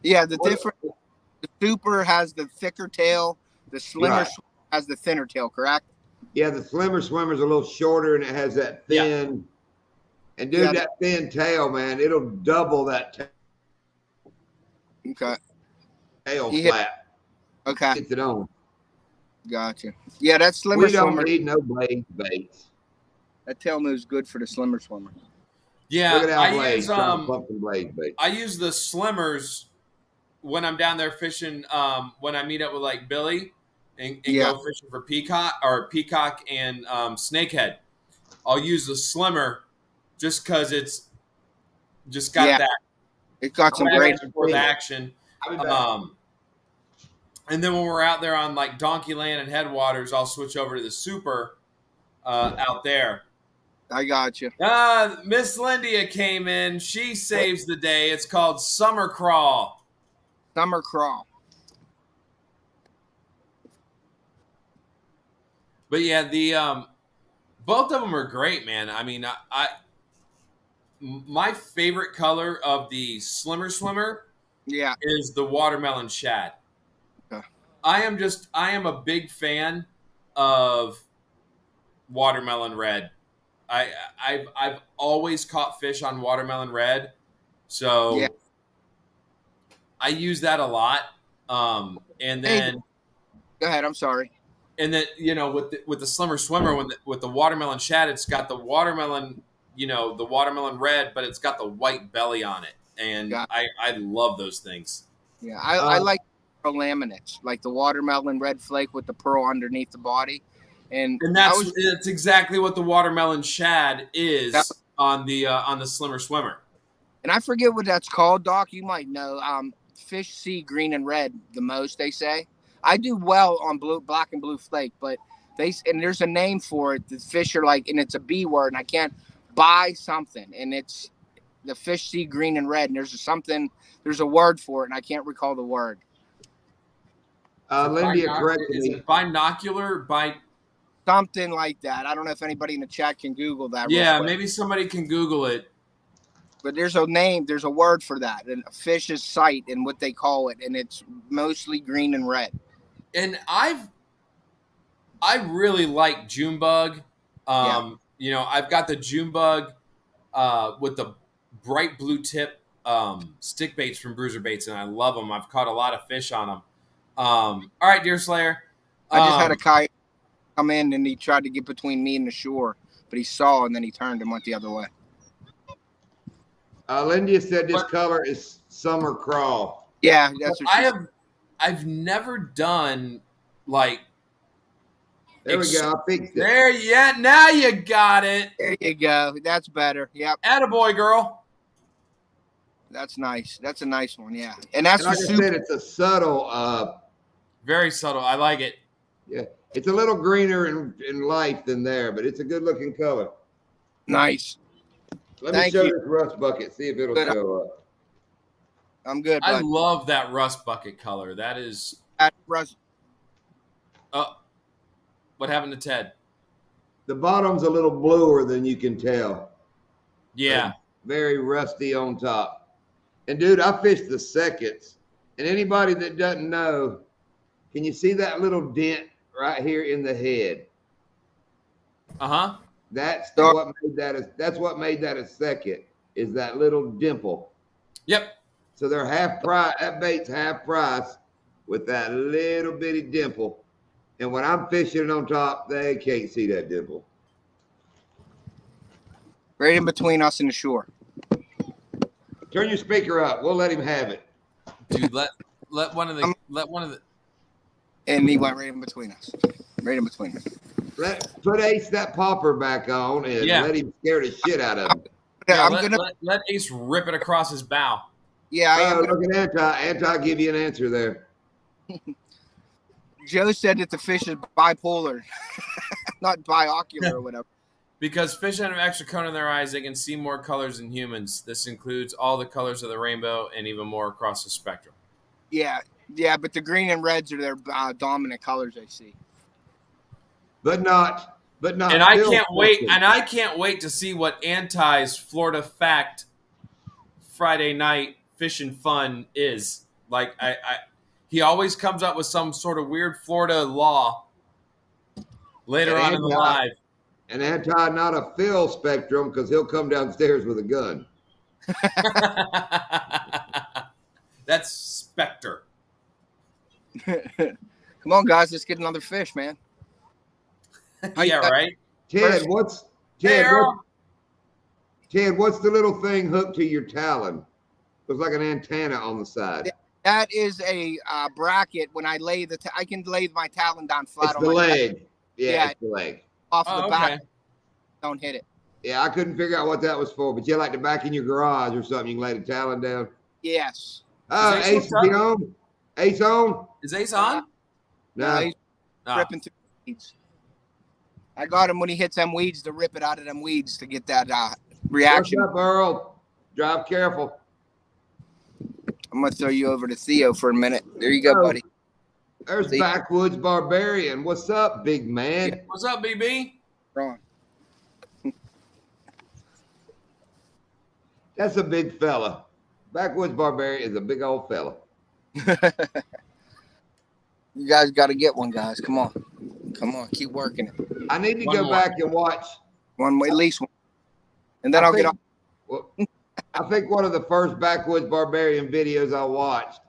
yeah. The different, the super has the thicker tail. The slimmer Right. has the thinner tail. Correct? Yeah, the slimmer swimmer's a little shorter and it has that thin. And dude, Yeah. that thin tail, man, it'll double that Okay. tail Yeah. flap. Okay. Gets it on. Gotcha. Yeah, that slimmer We don't swimmer. need no blade baits. That tail move's good for the slimmer swimmer. Yeah, Look at I our blades. use Pumpkin blade bait. I use the slimmers when I'm down there fishing. When I meet up with like Billy and Yeah. go fishing for peacock and snakehead, I'll use the slimmer just because it's just got Yeah. that It got some great. for the action. I'll be back. And then when we're out there on like Donkey Land and Headwaters, I'll switch over to the super out there. I got you. Miss Lindia came in. She saves the day. It's called Summer Crawl. Summer crawl. But yeah, the both of them are great, man. I mean, my favorite color of the slimmer swimmer Yeah. is the watermelon shad. Okay. I am a big fan of watermelon red. I've always caught fish on watermelon red, so Yeah. I use that a lot. And then Go ahead. I'm sorry. and then with the slimmer swimmer with the watermelon shad, it's got the watermelon the watermelon red, but it's got the white belly on it, and Got I love those things. Yeah, I like pearl laminates, like the watermelon red flake with the pearl underneath the body, and That's exactly what the watermelon shad is on the slimmer swimmer. and I forget what that's called, Doc. You might know. Fish see green and red the most. They say I do well on black and blue flake, but and there's a name for it. The fish are like, and it's a B word, and I can't buy something, and it's the fish see green and red, and there's a word for it, and I can't recall the word. Lindia corrected Is me. it binocular? Something like that. I don't know if anybody in the chat can Google that. real Yeah, quick. maybe somebody can Google it. But there's a name, there's a word for that, and a fish's sight and what they call it, and it's mostly green and red. And I really like June bug. I've got the June bug with the bright blue tip stick baits from Bruiser baits, and I love them. I've caught a lot of fish on them. All right, Deer Slayer. I just had a kayak come in and he tried to get between me and the shore, but he saw and then he turned and went the other way. Lindia said this color is summer crawl. Yeah, that's what she said. I've never done like. There we go. I fixed it. There, yeah. Now you got it. There you go. That's better. Yep, Attaboy, girl. that's nice. That's a nice one. Yeah, and that's And like the I super. said, it's a subtle. Very subtle. I like it. Yeah, it's a little greener in life than there, but it's a good looking color. Nice. Let me Thank show you. this rust bucket. See if it'll Good. show up. I'm good, I bud. love that rust bucket color. That is. Russ, What happened to Ted? The bottom's a little bluer than you can tell. Yeah. Very rusty on top. And dude, I fished the seconds. And anybody that doesn't know, can you see that little dent right here in the head? Uh-huh. That's what made that a second, is that little dimple. Yep. So they're half price. That bait's half price with that little bitty dimple. And when I'm fishing on top, they can't see that dimple. right in between us and the shore. Turn your speaker up. We'll let him have it. Dude, let one of the And he went right in between us. Right in between us. Put Ace that popper back on and let him scare the shit out of him. Yeah, let Ace rip it across his bow. Yeah, I am. Look at Anti give you an answer there. Joe said that the fish is bipolar, not biocular or whatever. Because fish have an extra cone in their eyes, they can see more colors than humans. This includes all the colors of the rainbow and even more across the spectrum. Yeah, but the green and reds are their dominant colors I see. But not. And I can't wait. And I can't wait to see what Anti's Florida Fact Friday night fishing fun is. Like he always comes up with some sort of weird Florida law later on in the live. And Anti not a Phil spectrum because he'll come downstairs with a gun. That's Spectre. Come on, guys, let's get another fish, man. Yeah, right. Ted, what's the little thing hooked to your talon? Looks like an antenna on the side. That is a bracket. When I lay I can lay my talon down flat. It's on the my leg. back. Yeah, it's the leg. Off the back. Don't hit it. Yeah, I couldn't figure out what that was for, but you like to back in your garage or something, you can lay the talon down. Yes. Oh, Ace is on? Ace on? Is Ace on? No, he's ripping through weeds. I got him when he hits them weeds to rip it out of them weeds to get that reaction. What's up, Earl? Drive careful. I'm going to throw you over to Theo for a minute. There you go, buddy. There's Backwoods Barbarian. What's up, big man? What's up, BB? Wrong. That's a big fella. Backwoods Barbarian is a big old fella. You guys got to get one, guys. Come on. Keep working it. I need to go back and watch. At least one. And then I'll get off. Well, I think one of the first Backwoods Barbarian videos I watched,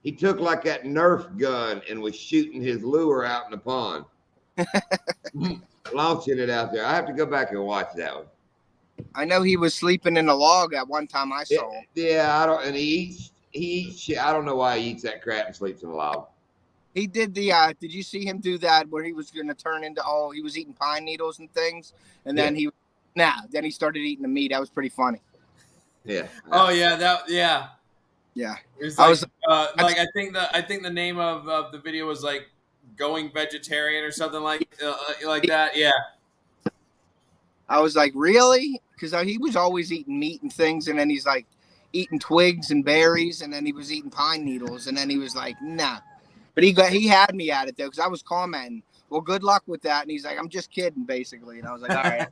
he took like that Nerf gun and was shooting his lure out in the pond. Launching it out there. I have to go back and watch that one. I know he was sleeping in a log at one time I saw him. Yeah, I don't, and he eats shit. I don't know why he eats that crap and sleeps in a log. He did did you see him do that where he was going to turn into, he was eating pine needles and things. And then then he started eating the meat. That was pretty funny. Yeah. Oh yeah. Yeah. It was like, I think the name of the video was like going vegetarian or something like that. Yeah. I was like, really? Because he was always eating meat and things. And then he's like eating twigs and berries. And then he was eating pine needles. And then he was like, nah. But he had me at it, though, because I was commenting, well, good luck with that. And he's like, I'm just kidding, basically. And I was like, all right.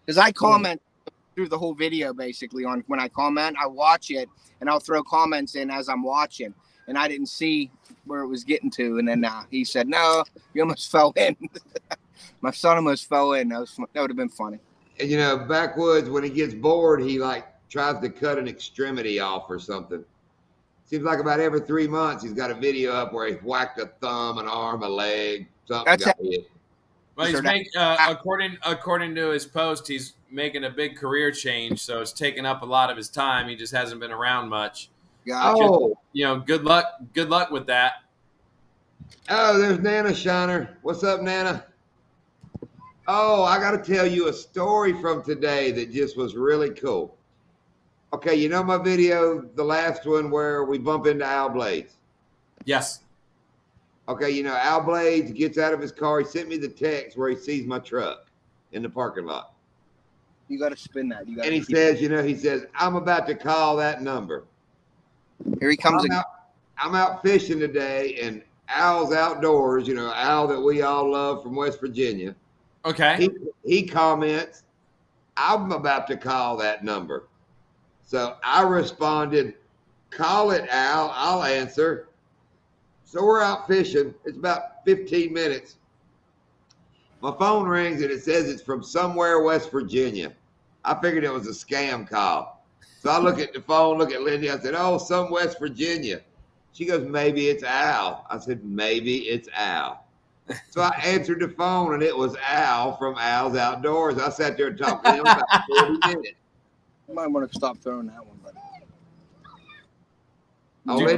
Because I comment through the whole video, basically. On when I comment, I watch it, and I'll throw comments in as I'm watching. And I didn't see where it was getting to. And then he said, no, you almost fell in. My son almost fell in. That would have been funny. And, Backwoods, when he gets bored, he, tries to cut an extremity off or something. Seems like about every 3 months he's got a video up where he's whacked a thumb, an arm, a leg, something. That's got hit. Well, he's according to his post, he's making a big career change, so it's taking up a lot of his time. He just hasn't been around much. Gotcha. Oh, good luck with that. Oh, there's Nana Shiner. What's up, Nana? Oh, I got to tell you a story from today that just was really cool. Okay, you know my video, the last one where we bump into Al Blades? Yes. Okay, Al Blades gets out of his car. He sent me the text where he sees my truck in the parking lot. You got to spin that. And he says, I'm about to call that number. Here he comes again. I'm out fishing today, and Al's Outdoors, Al that we all love from West Virginia. Okay. He comments, I'm about to call that number. So I responded, call it, Al. I'll answer. So we're out fishing. It's about 15 minutes. My phone rings, and it says it's from somewhere, West Virginia. I figured it was a scam call. So I look at the phone, look at Lindy. I said, oh, some West Virginia. She goes, maybe it's Al. I said, maybe it's Al. So I answered the phone, and it was Al from Al's Outdoors. I sat there and talked to him about 40 minutes. You might want to stop throwing that one, buddy.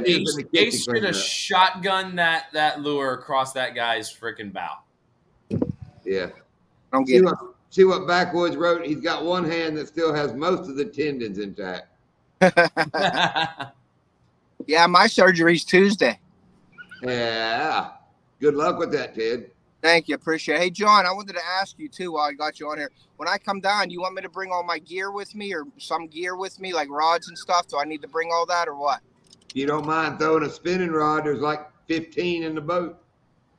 Dude, Ace should have shotgun that lure across that guy's freaking bow. Yeah. Don't get it. See what Backwoods wrote? He's got one hand that still has most of the tendons intact. Yeah, my surgery's Tuesday. Yeah. Good luck with that, Ted. Thank you. Appreciate it. Hey, John, I wanted to ask you, too, while I got you on here. When I come down, you want me to bring all my gear with me or some gear with me, like rods and stuff? Do I need to bring all that or what? If you don't mind throwing a spinning rod, there's like 15 in the boat.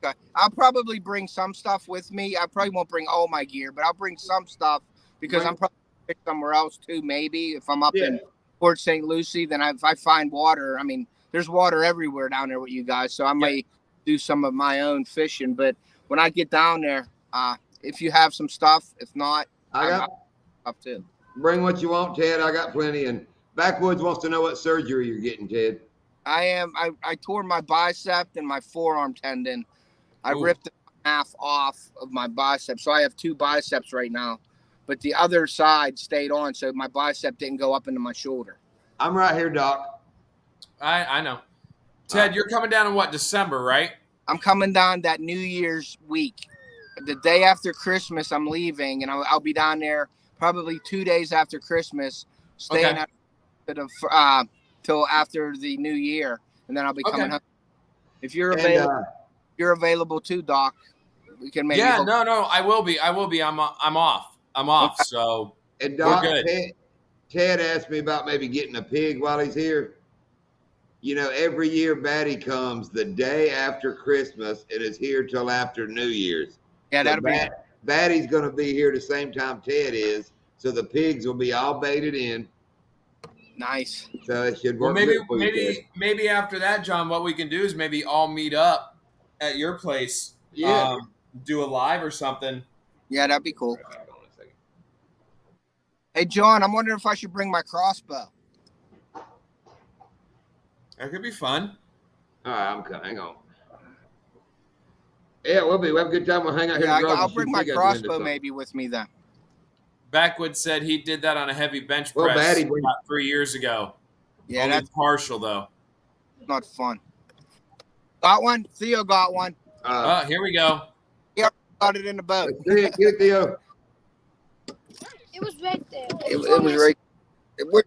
Okay. I'll probably bring some stuff with me. I probably won't bring all my gear, but I'll bring some stuff because I'm probably going to pick somewhere else, too, maybe. If I'm up in Port St. Lucie, then if I find water, I mean, there's water everywhere down there with you guys, so I might do some of my own fishing. But when I get down there, if you have some stuff, if not, I got stuff too. Bring what you want, Ted. I got plenty. And Backwoods wants to know what surgery you're getting, Ted. I tore my bicep and my forearm tendon. I ripped half off of my bicep, so I have 2 biceps right now. But the other side stayed on, so my bicep didn't go up into my shoulder. I'm right here, Doc. I know. Ted, you're coming down in what, December, right? I'm coming down that New Year's week. The day after Christmas, I'm leaving, and I'll be down there probably 2 days after Christmas, staying till after the New Year, and then I'll be coming home. If you're available, you're available too, Doc. We can maybe. Yeah, no, I will be. I'm off. Okay. So and Doc, we're good. Ted asked me about maybe getting a pig while he's here. You know, every year Batty comes the day after Christmas and is here till after New Year's. Yeah, so that'll be. Batty's going to be here the same time Ted is, so the pigs will be all baited in. Nice. So it should work. Well, maybe after that, John, what we can do is maybe all meet up at your place. Yeah. Do a live or something. Yeah, that'd be cool. Hey, John, I'm wondering if I should bring my crossbow. That could be fun. All right, I'm coming. Hang on. Yeah, we'll have a good time. We'll hang out here. Yeah, I'll bring my crossbow maybe with me then. Backwood said he did that on a heavy bench press about 3 years ago. Yeah, only that's partial though. Not fun. Got one? Theo got one. Here we go. Yeah, got it in the boat. Get it, Theo. It was right there. It was right. It was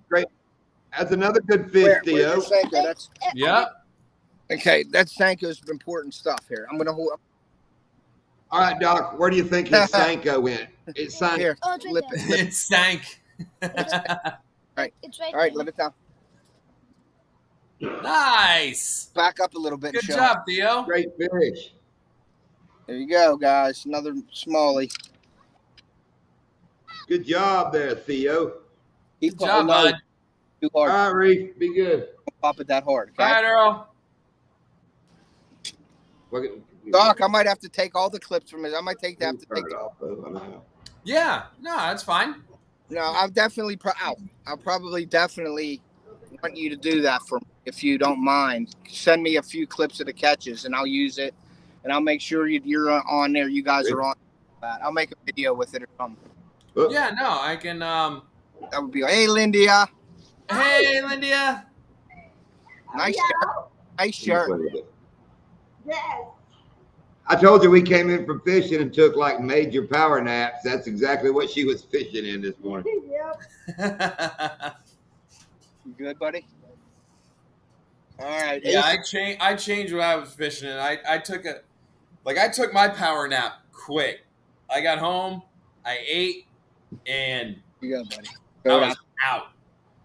great. That's another good fish, Theo. That's okay. That's Sanko's important stuff here. I'm gonna hold up. All right, Doc. Where do you think his Sanko went? It sank. Here, Oh, it's right there. It sank. Right. It's right All right, there. let it down. Nice. Back up a little bit. Good job, Theo. Great fish. There you go, guys. Another smallie. Good job there, Theo. Good job, bud. Too hard. All right, Reef. Be good. Don't pop it that hard. Okay? All right, Earl. Doc, I might have to take all the clips from it. I might have to take it off, though. Yeah, no, that's fine. No, I'll definitely. I'll probably definitely want you to do that for me if you don't mind. Send me a few clips of the catches, and I'll use it, and I'll make sure you're on there. You guys are on that. I'll make a video with it or something. Yeah, no, I can. That would be. Hey, Lindia. Hey, Lindia. Nice shirt. Nice shirt. Yes. I told you we came in from fishing and took like major power naps. That's exactly what she was fishing in this morning. Yep. You good, buddy? All right. Yeah, I changed what I was fishing in. I took my power nap quick. I got home, I ate, and You go, buddy. I was out.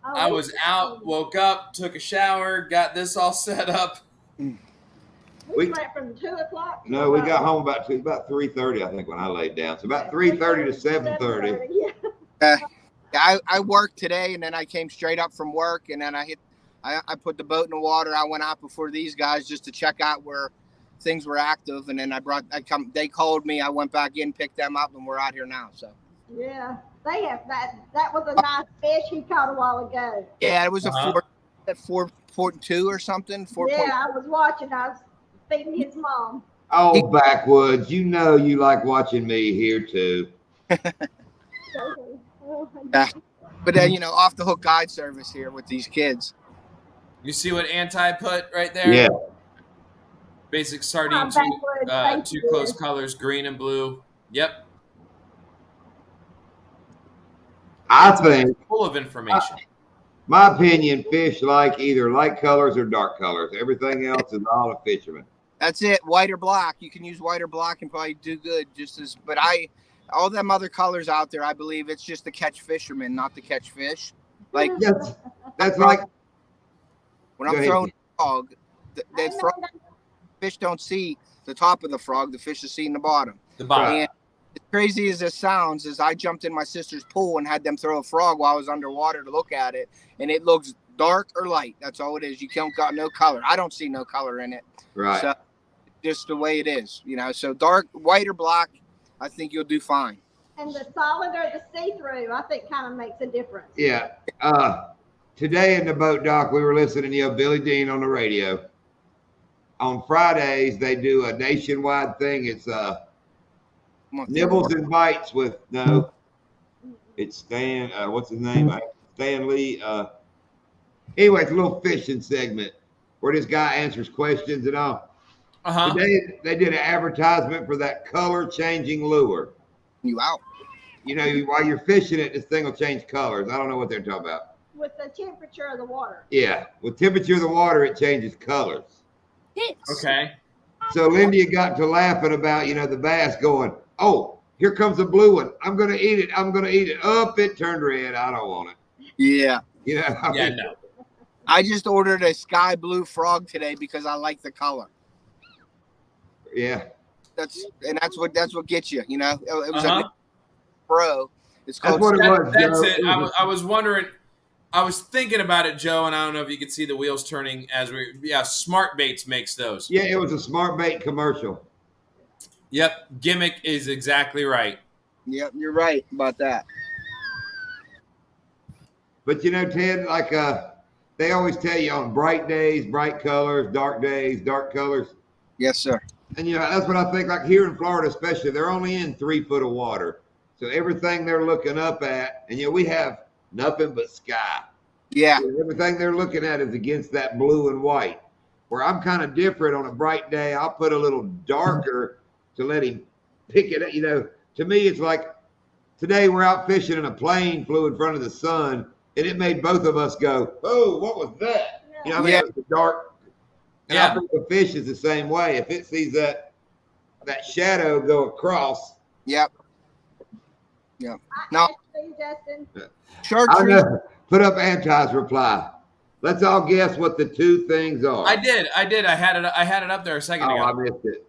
Oh, I was out, woke up, took a shower, got this all set up. We slept from 2 o'clock. No, we got home about 3:30, I think, when I laid down. So about 3:30 to 7:30. Yeah. I worked today, and then I came straight up from work, and then I put the boat in the water. I went out before these guys just to check out where things were active, and then they called me. I went back in, picked them up, and we're out here now. So Yeah. They have that was a nice fish he caught a while ago. yeah, it was a 4.2 or something. 4. Yeah, I was watching. I was feeding his mom. Oh, Backwoods, you know you like watching me here too. But then off the hook guide service here with these kids. You see what Anti put right there? Yeah. Basic sardine, two close colors, green and blue. Yep. I think, Full of information. my opinion, fish like either light colors or dark colors. Everything else is all a fisherman. That's it. White or black. You can use white or black and probably do good just as. But all them other colors out there, I believe it's just to catch fishermen, not to catch fish. Like that's like when I'm throwing a frog, fish don't see the top of the frog. The fish is seeing the bottom. The bottom. And as crazy as this sounds, is I jumped in my sister's pool and had them throw a frog while I was underwater to look at it, and it looks dark or light. That's all it is. You can't got no color. I don't see no color in it. Right. So just the way it is, So dark, white or black, I think you'll do fine. And the solid or the see-through, I think, kind of makes a difference. Yeah. Today in the boat dock, we were listening to Billy Dean on the radio. On Fridays, they do a nationwide thing. It's nibbles and bites with it's Stan. What's his name? Stan Lee. Anyway, it's a little fishing segment where this guy answers questions and all. Today they did an advertisement for that color changing lure. You out. While you're fishing it, this thing will change colors. I don't know what they're talking about. With the temperature of the water. Yeah, with temperature of the water, it changes colors. Okay. So Lindy got to laughing about, the bass going, oh, here comes a blue one. I'm going to eat it. I'm going to eat it. Up, it turned red. I don't want it. Yeah. No. I just ordered a sky blue frog today because I like the color. Yeah. That's what gets you, It was a pro. It's called. That's what it was. That's it. I was wondering. I was thinking about it, Joe, and I don't know if you could see the wheels turning as Smart Baits makes those. Yeah, it was a Smart Bait commercial. Yep, gimmick is exactly right. Yep, you're right about that. But Ted, like they always tell you on bright days, bright colors, dark days, dark colors. Yes, sir. And that's what I think. Like here in Florida, especially, they're only in 3 foot of water, so everything they're looking up at, and we have nothing but sky. Yeah. Everything they're looking at is against that blue and white. Where I'm kind of different on a bright day, I'll put a little darker to let him pick it up. To me, it's like today we're out fishing and a plane flew in front of the sun and it made both of us go, oh, what was that? It was dark. And I think the fish is the same way. If it sees that shadow go across. Yep. Yep. No. Justin. Chartreuse. Put up Anti's reply. Let's all guess what the 2 things are. I did. I had it up there a second ago. I missed it.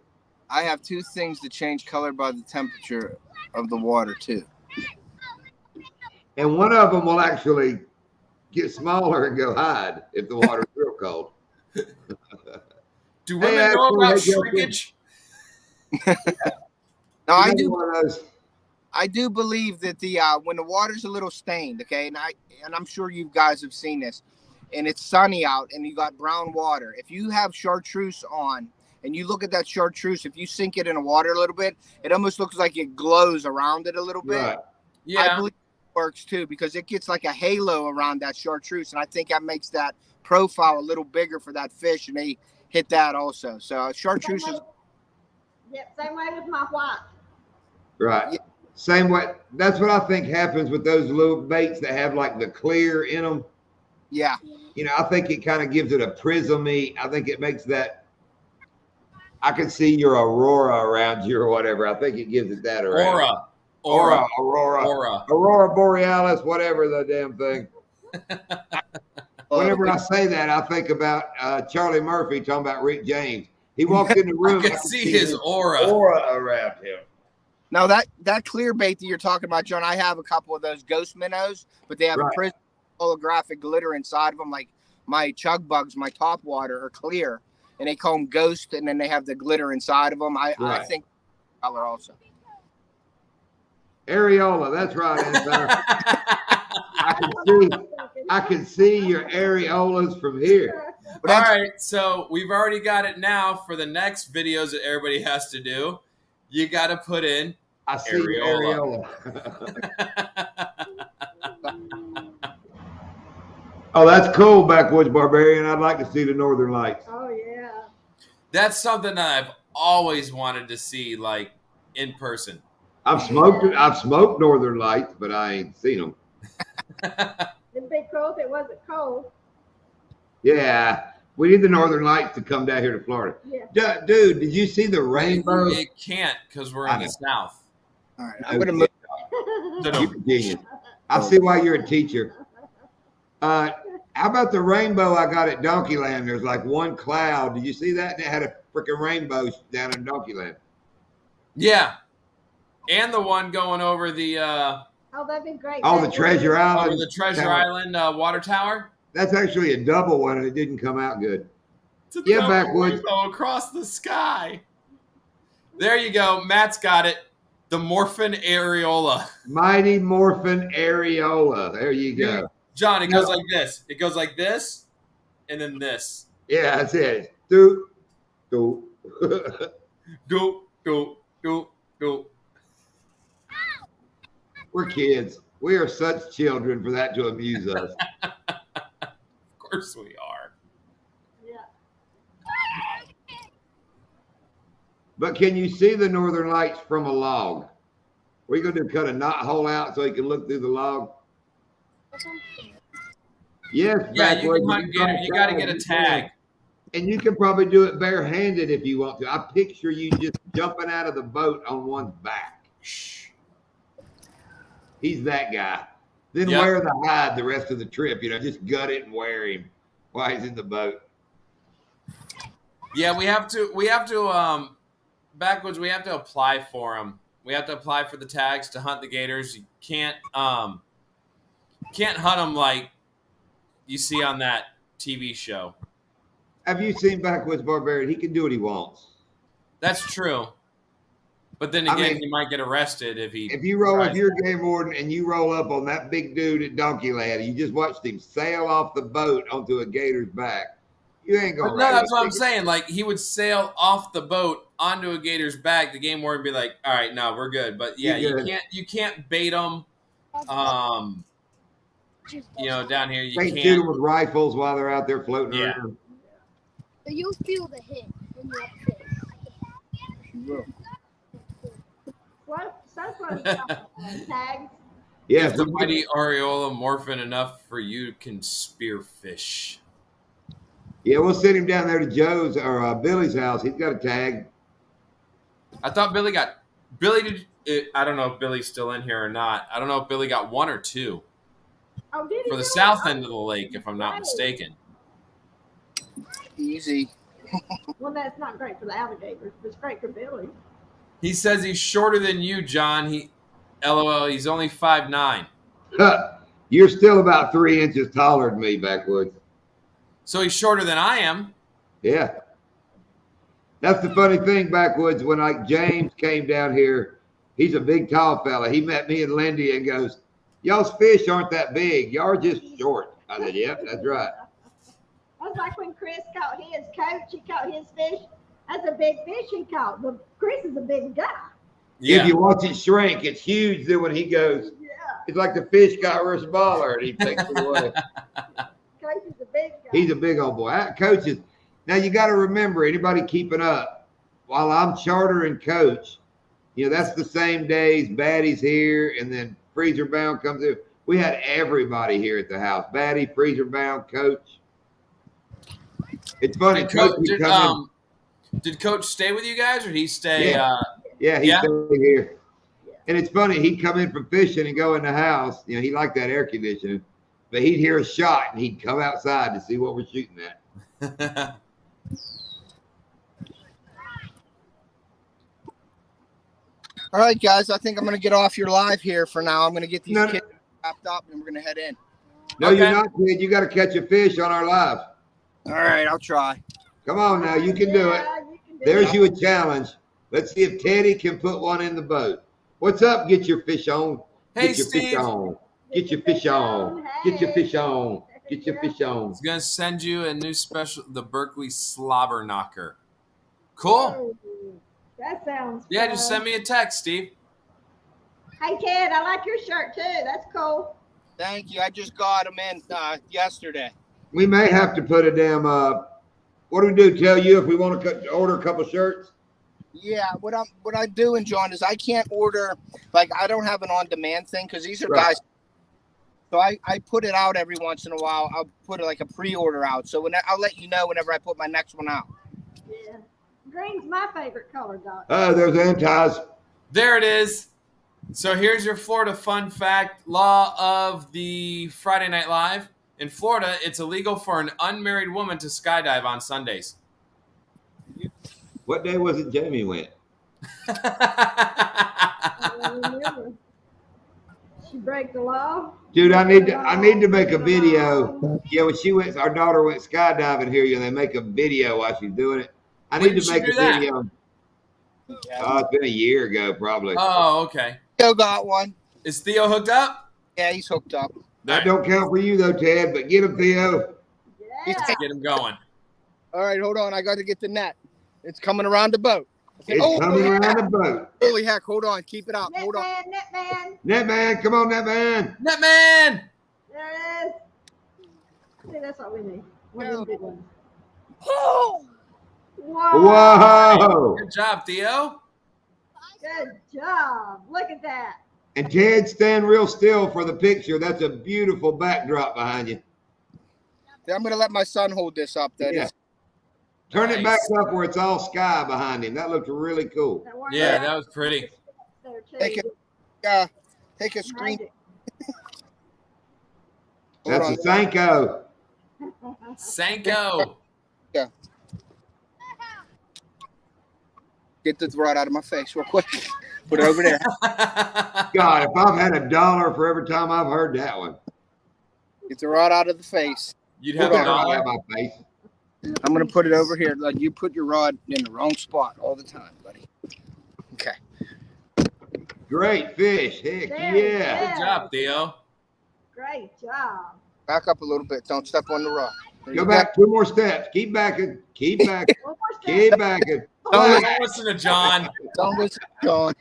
I have 2 things that change color by the temperature of the water too. And one of them will actually get smaller and go hide if the water's real cold. Do women know about shrinkage? No, I do believe that the when the water's a little stained, okay, and I'm sure you guys have seen this, and it's sunny out and you got brown water. If you have chartreuse on and you look at that chartreuse, if you sink it in the water a little bit, it almost looks like it glows around it a little bit. Right. Yeah. I believe it works too because it gets like a halo around that chartreuse, and I think that makes that profile a little bigger for that fish, and they hit that also. So chartreuse is. Yep, same way with my white. Right. Yeah. Same way. That's what I think happens with those little baits that have like the clear in them. Yeah. I think it kind of gives it a prismy. I think it makes that. I can see your aurora around you or whatever. I think it gives it that around. Aurora borealis, whatever the damn thing. Whenever I say that, I think about Charlie Murphy talking about Rick James. He walks in the room. I can see his aura around him. Now that clear bait that you're talking about, John, I have a couple of those ghost minnows, but they have a prism holographic glitter inside of them. Like my chug bugs, my top water are clear, and they call them ghost, and then they have the glitter inside of them. I think color also. Areola, that's right. I can see your areolas from here. All right, so we've already got it now for the next videos that everybody has to do. You got to put in I see areola. Oh, that's cool, Backwoods Barbarian. I'd like to see the Northern Lights. Oh, yeah. That's something that I've always wanted to see, like, in person. I've smoked Northern Lights, but I ain't seen them. It'd be cool if it wasn't cold. Yeah. We need the Northern Lights to come down here to Florida. Yeah. Dude, did you see the rainbow? It can't because we're in the South. All right, I'm gonna move. You're a genius. I see why you're a teacher. How about the rainbow I got at Donkeyland? There's like one cloud. Did you see that? And it had a freaking rainbow down in Donkeyland. Yeah, and the one going over the Oh, that'd be great. Oh, the Treasure Island. over the Treasure Tower. Island water tower. That's actually a double one, and it didn't come out good. It's a Yeah, double backwoods. rainbow across the sky. There you go. Matt's got it. The Morphin Areola. Mighty Morphin Areola. There you go. John, it goes like this. It goes like this, and then this. Yeah, that's it. Do. Go, go, go, go. We're kids. We are such children for that to amuse us. Of course we are. Yeah. But can you see the Northern Lights from a log? What are you going to do? Cut a knot hole out so you can look through the log? Yes. Yeah, you backward. can hunt gator. You got to get a tag. And you can probably do it barehanded if you want to. I picture you just jumping out of the boat on one's back. He's that guy. Then wear the hide the rest of the trip. Just gut it and wear him while he's in the boat. Yeah, we have to backwoods. We have to apply for them. We have to apply for the tags to hunt the gators. You can't hunt them like you see on that TV show. Have you seen Backwoods Barbarian? He can do what he wants. That's true. But then again, he might get arrested if he. If you're a game warden and you roll up on that big dude at Donkeyland, you just watched him sail off the boat onto a gator's back. You ain't gonna. No, that's what I'm saying. Like he would sail off the boat onto a gator's back. The game warden would be like, "All right, no, we're good." But yeah, you can't bait them. Down here you can't shoot them with rifles while they're out there floating around. So you feel the hit when you have fish. What? Tags. Yes, if the mighty Areola morphin enough for you can spearfish. Yeah, we'll send him down there to Joe's or Billy's house. He's got a tag. I thought Billy did. I don't know if Billy's still in here or not. I don't know if Billy got one or two Oh, did he for the really? south end of the lake, if I'm not mistaken. Easy. Well, that's not great for the alligators, but it's great for Billy. He says he's shorter than you, John. LOL. He's only 5'9". You're still about 3 inches taller than me, Backwoods. So he's shorter than I am. Yeah. That's the funny thing, Backwoods. When James came down here, he's a big, tall fella. He met me and Lindy and goes, "Y'all's fish aren't that big. Y'all are just short." I said, "Yep, that's right." That's like when Chris caught his coach. He caught his fish. That's a big fish he caught. But Chris is a big guy. Yeah. If you watch it shrink, it's huge. Then when he goes, it's like the fish got smaller and he takes it away. Coach is a big guy. He's a big old boy. Coaches. Now you got to remember, anybody keeping up, while I'm charter and coach, that's the same days. Batty's here, and then Freezer Bound comes in. We had everybody here at the house. Batty, Freezer Bound, coach. It's funny. Did Coach stay with you guys, or did he stay? Yeah, he stayed here. And it's funny. He'd come in from fishing and go in the house. He liked that air conditioning, but he'd hear a shot and he'd come outside to see what we're shooting at. All right, guys. I think I'm going to get off your live here for now. I'm going to get these kids wrapped up, and we're going to head in. No, you're not, kid. You got to catch a fish on our live. All right, I'll try. Come on now. You can do it. There's you a challenge. Let's see if Teddy can put one in the boat. What's up? Get your fish on. Hey, Steve. Fish on. Get your fish on. Get your fish on. Get your fish on. He's going to send you a new special, the Berkeley Slobber Knocker. Cool. That sounds Yeah, fun. just send me a text, Steve. Hey, Ted, I like your shirt too. That's cool. Thank you. I just got them in yesterday. We may have to put a damn what do we do? Tell you if we want to order a couple shirts? Yeah, what I'm doing, John, is I can't order, I don't have an on-demand thing because these are Right. guys So I put it out every once in a while. I'll put like a pre-order out. So I'll let you know whenever I put my next one out. Yeah. Green's my favorite color, Doc. Oh, there's Anti's. There it is. So here's your Florida fun fact. Law of the Friday Night Live. In Florida, it's illegal for an unmarried woman to skydive on Sundays. What day was it Jamie went? I don't remember. She break the law. Dude, I need to make a video. Yeah, when our daughter went skydiving here, they make a video while she's doing it. I When need did to she make do a that? video. Oh, it's been a year ago, probably. Oh, okay. Theo got one. Is Theo hooked up? Yeah, he's hooked up. That don't count for you though, Ted. But get him, Theo. Yeah. Get him going. All right, hold on. I got to get the net. It's coming around the boat. It's coming around the boat. Holy heck! Hold on. Keep it up. Hold on. Netman. Netman, come on, Netman. Netman! There it is. See, that's what we need. One of them big ones. Oh! Whoa. Whoa! Good job, Theo. Good job. Look at that. And Ted, stand real still for the picture. That's a beautiful backdrop behind you. I'm gonna let my son hold this up. Yeah. Turn it back up where it's all sky behind him. That looks really cool. Yeah, that was pretty. There too. Take a screen. That's a Sanko. Sanko. Yeah. Get the rod out of my face real quick. Put it over there. God, if I've had $1 for every time I've heard that one. Get the rod out of the face. You'd have Put a that rod dollar. out of my face. I'm gonna put it over here. Like you put your rod in the wrong spot all the time, buddy. Okay. Great fish. Heck There yeah. Good job, Theo. Great job. Back up a little bit. Don't step on the rod. There Go you back 2 more steps. Keep backing. Keep backing. One more step. Keep backing. Don't listen to John. go. Don't listen, John.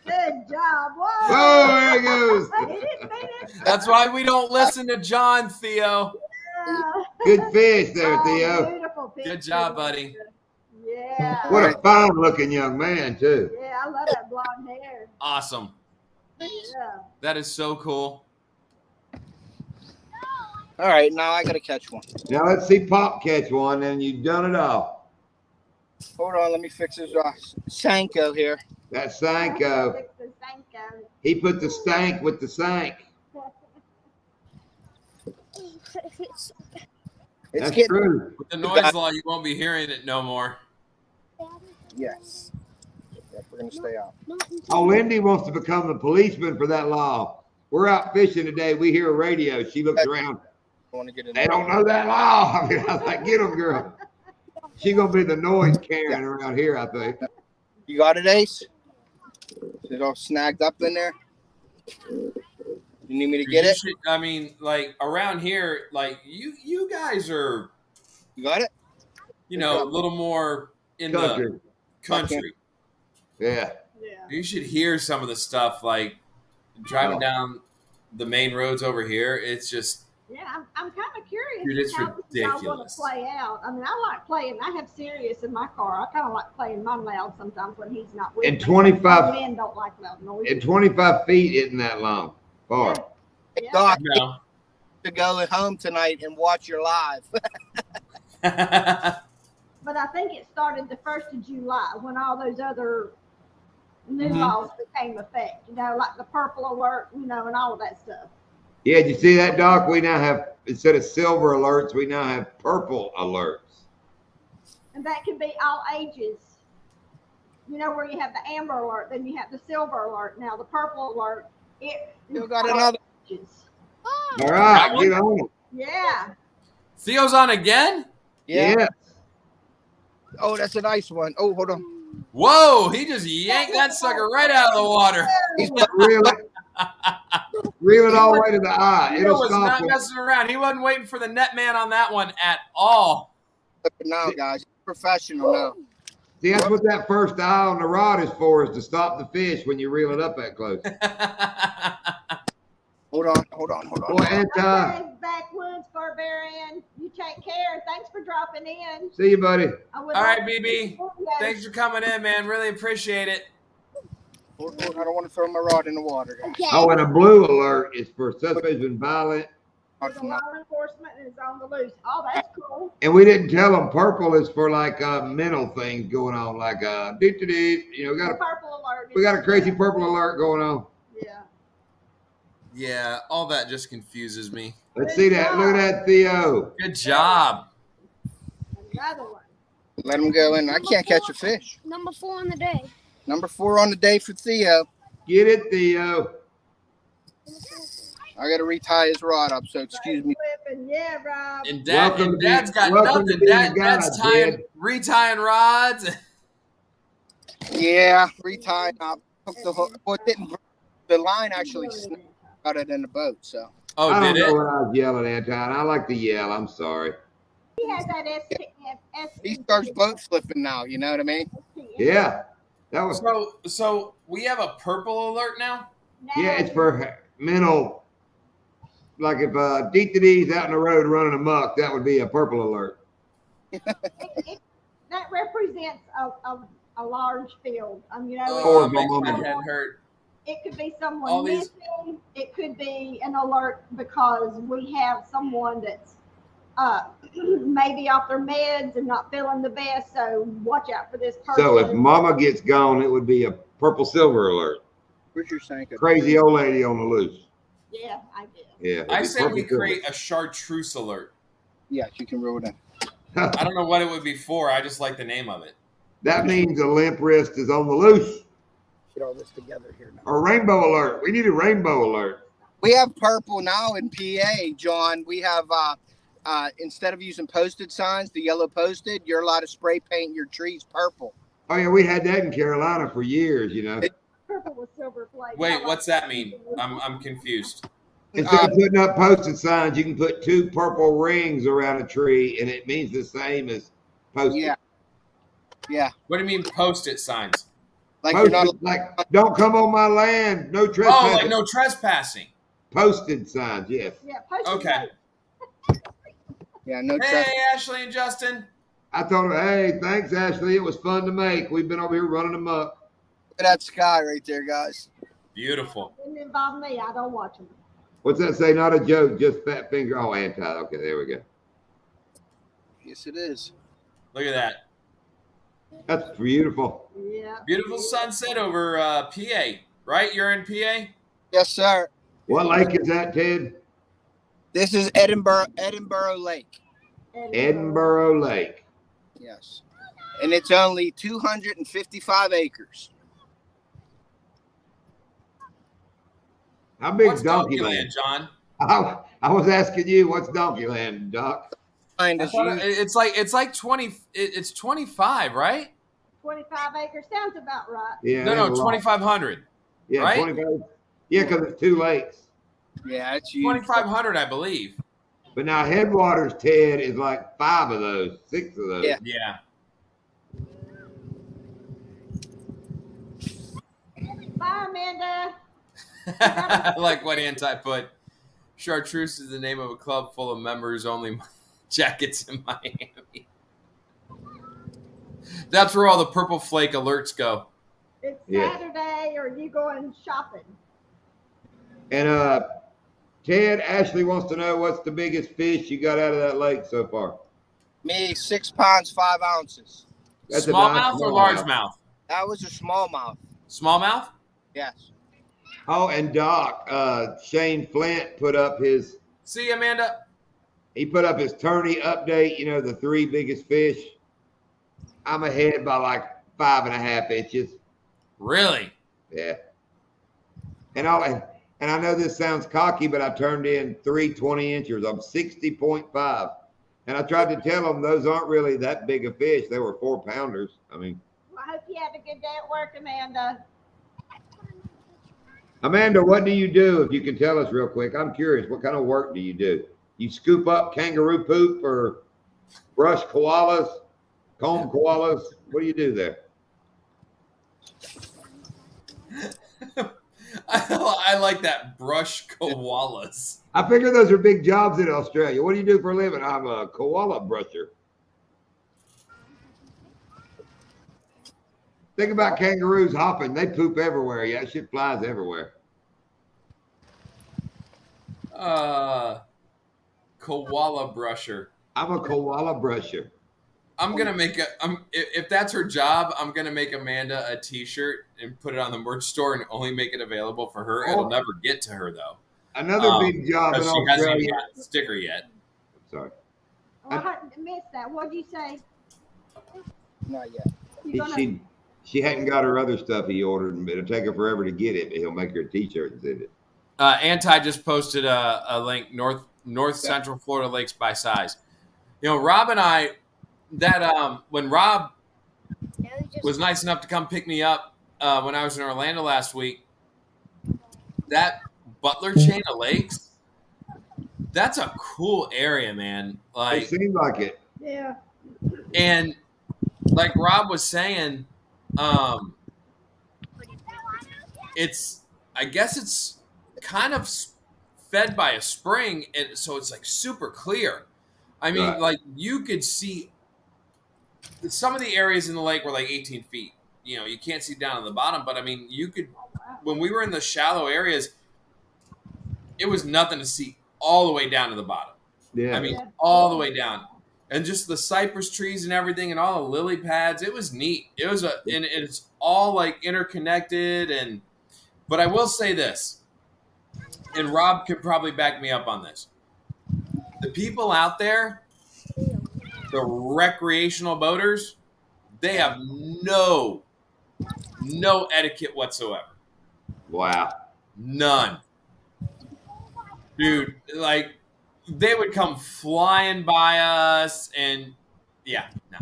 Good job. Whoa. Oh, there it goes. He didn't finish. That's why we don't listen to John, Theo. Yeah. Good fish there, Oh, Theo. beautiful picture. Good job, buddy. Yeah. What a fine looking young man, too. Yeah, I love that blonde hair. Awesome. Yeah. That is so cool. All right, now I gotta catch one. Now let's see Pop catch one, and you've done it all. Hold on, let me fix his Sanko here. That's Sanko. Fix the Sanko. He put the stank with the sank. It's That's getting true. With the noise law, you won't be hearing it no more. yes. Yep, we're gonna stay out. Oh, Lindy wants to become the policeman for that law. We're out fishing today. We hear a radio. She looks around. I want to get in. They don't know that law. I mean, I was like, get them, girl. She's going to be the noise Karen around here, I think. You got it, Ace? Is it all snagged up in there? You need me to get it? I mean, like around here, like you guys are, You got it? a little more in the country. Yeah. Yeah. You should hear some of the stuff like driving down the main roads over here. It's just Yeah, I'm kind of curious. Dude, it's how y'all ridiculous. want to play out. I mean, I like playing. I have Sirius in my car. I kind of like playing mine loud sometimes when he's not with And me. 25 Men don't like loud noise. And 25 feet isn't that long. Far. Hey, Yeah. Doc, no. to go at home tonight and watch your live. But I think it started the 1st of July when all those other new Mhm. laws became effect. Like the purple alert, and all of that stuff. Yeah, did you see that, Doc? We now have, instead of silver alerts, we now have purple alerts. And that can be all ages. Where you have the amber alert, then you have the silver alert. Now the purple alert, You got another. ages. All right, get on it. Yeah. Theo's on again? Yeah. Yes. Oh, that's a nice one. Oh, hold on. Whoa, he just yanked that sucker right out of the water. Reel it. Reel it all the way to the eye. Theo It'll was stop not it. messing around. He wasn't waiting for the net man on that one at all. Now, guys, professional now. See, that's what that first eye on the rod is for, is to stop the fish when you reel it up that close. Hold on. Boy, Anti. Okay, backwoods barbarian. You take care. Thanks for dropping in. See you, buddy. I would All right, love- BB. Thanks for coming in, man. Really appreciate it. I don't want to throw my rod in the water, guys. Okay. Oh, and a blue alert is for suspects been violent. There's a law enforcement and it's on the loose. Oh, that's cool. And we didn't tell them purple is for like mental things going on, like you know, The purple alert. we got a crazy purple alert going on. Yeah. Yeah, all that just confuses me. Let's see that. Look at that, Theo. Good job. Another one. Let him go in. I can't catch a fish. Number 4 on the day. Number 4 on the day for Theo. Get it, Theo. I got to retie his rod up, so excuse me. Flipping. Yeah, Rob. And Welcome to Dad's got welcome to nothing. being a Dad's guide, Dad. retying rods. Yeah, retie up. Took the hook. Well, it didn't. The line actually snapped out it in the boat. So. Oh, I don't did know it? what I was yelling at, John. I like to yell. I'm sorry. He has that He starts boat flipping now. You know what I mean? Yeah. That was So we have a purple alert now? yeah, it's for mental. Like if DTD's out in the road running amok, that would be a purple alert. That represents a large field. You know, Oh, Or it makes my moment. head hurt. it could be someone All these- missing. It could be an alert because we have someone that's maybe off their meds and not feeling the best. So watch out for this person. So if Mama gets gone, it would be a purple silver alert. Where's your sinker? Crazy old lady on the loose. Yeah, I guess. Yeah. it'd I be say purple we silver. create a chartreuse alert. Yes, you can roll it in. I don't know what it would be for. I just like the name of it. That means a limp wrist is on the loose. Get all this together here now. Or rainbow alert. We need a rainbow alert. We have purple now in PA, John. We have instead of using posted signs, the yellow posted, you're allowed to spray paint your trees purple. Oh yeah, we had that in Carolina for years, you know. Purple with silver flakes. Wait, what's that mean? I'm confused. Instead of putting up posted signs, you can put 2 purple rings around a tree, and it means the same as posted. Yeah. Yeah. What do you mean post-it signs? Like you're Posted, not like don't come on my land, no Oh, trespassing. like no trespassing. Posted signs, yes. Yeah, posted Okay. no Hey, trust. Ashley and Justin. I told her, hey, thanks, Ashley. It was fun to make. We've been over here running them up. Look at that sky right there, guys. Beautiful. Didn't involve me. I don't watch them. What's that say? Not a joke, just fat finger. Oh, anti. Okay, there we go. Yes, it is. Look at that. That's beautiful. Yeah. Beautiful sunset over PA, right? You're in PA? Yes, sir. What lake is that, Ted? This is Edinburgh Lake. Edinburgh Lake. Yes. And it's only 255 acres. How big What's is Donkey Land? John? I was asking you, what's Donkey Land, Doc? Find I us thought it's like 20. It's 25, right? 25 acres sounds about right. Yeah. No, that's a lot. 2,500. Yeah, right? 25. Yeah, because it's 2 lakes. Yeah, it's huge. 2,500, I believe. But now Headwaters, Ted, is like 5 of those, 6 of those. Yeah. Yeah. Bye, Amanda. I like what Anti put. Chartreuse is the name of a club full of members only jackets in Miami. That's where all the purple flake alerts go. It's Yeah. Saturday. Or you going shopping? And Ted, Ashley wants to know what's the biggest fish you got out of that lake so far. Me, 6 pounds, 5 ounces. That's a Smallmouth nice or smallmouth. largemouth? That was a smallmouth. Smallmouth? Yes. Oh, and Doc, Shane Flint put up his See, Amanda? his tourney update, you know, the 3 biggest fish. I'm ahead by like 5.5 inches. Really? Yeah. And I know this sounds cocky, but I turned in 3 20-inchers. I'm 60.5. And I tried to tell them those aren't really that big a fish. They were 4-pounders. I mean, Well, I hope you have a good day at work, Amanda. Amanda, what do you do, if you can tell us real quick? I'm curious. What kind of work do you do? You scoop up kangaroo poop or brush koalas, comb koalas? What do you do there? I like that. Brush koalas. I figure those are big jobs in Australia. What do you do for a living? I'm a koala brusher. Think about kangaroos hopping. They poop everywhere. Yeah, shit flies everywhere. Koala brusher. I'm a koala brusher. I'm gonna make if that's her job, I'm gonna make Amanda a T-shirt and put it on the merch store and only make it available for her. It'll never get to her though, Another big job in because she hasn't even Australia. got the sticker yet. Sorry. Oh, I missed that. What'd you say? Not yet. She hadn't got her other stuff he ordered, and it'll take her forever to get it, but he'll make her a T-shirt and send it. Anti just posted a link, North Central Florida Lakes by size. You know, Rob and I, when Rob was nice enough to come pick me up when I was in Orlando last week, that Butler chain of lakes, that's a cool area, man. Like, It seemed like it. Yeah. and like Rob was saying, I guess it's kind of fed by a spring, and so it's like super clear. I mean, Right. like you could see some of the areas in the lake were like 18 feet. You know, you can't see down on the bottom, but I mean, you could, when we were in the shallow areas, it was nothing to see all the way down to the bottom. Yeah. I mean, all the way down. And just the cypress trees and everything and all the lily pads, it was neat. It was and it's all like interconnected. But I will say this, and Rob could probably back me up on this. The people out there, the recreational boaters, they have no etiquette whatsoever. Wow. None. Dude, like, they would come flying by us, and yeah, no.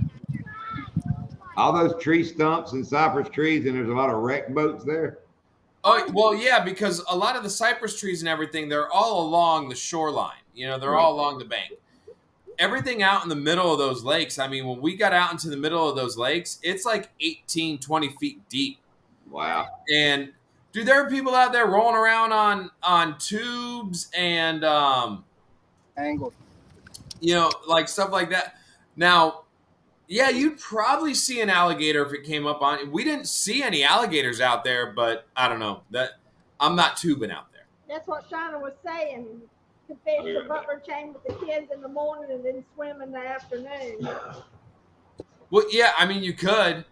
All those tree stumps and cypress trees, and there's a lot of wreck boats there. Oh, well, yeah, because a lot of the cypress trees and everything, they're all along the shoreline. You know, they're all along the bank. Everything out in the middle of those lakes, I mean, when we got out into the middle of those lakes, it's like 18, 20 feet deep. Wow. And, dude, there are people out there rolling around on tubes and, Angled. you know, like stuff like that. Now, yeah, you'd probably see an alligator if it came up on. We didn't see any alligators out there, but I don't know. I'm not tubing out there. That's what Shauna was saying. To fish the Butler chain with the kids in the morning and then swim in the afternoon. Well, yeah, I mean, you could.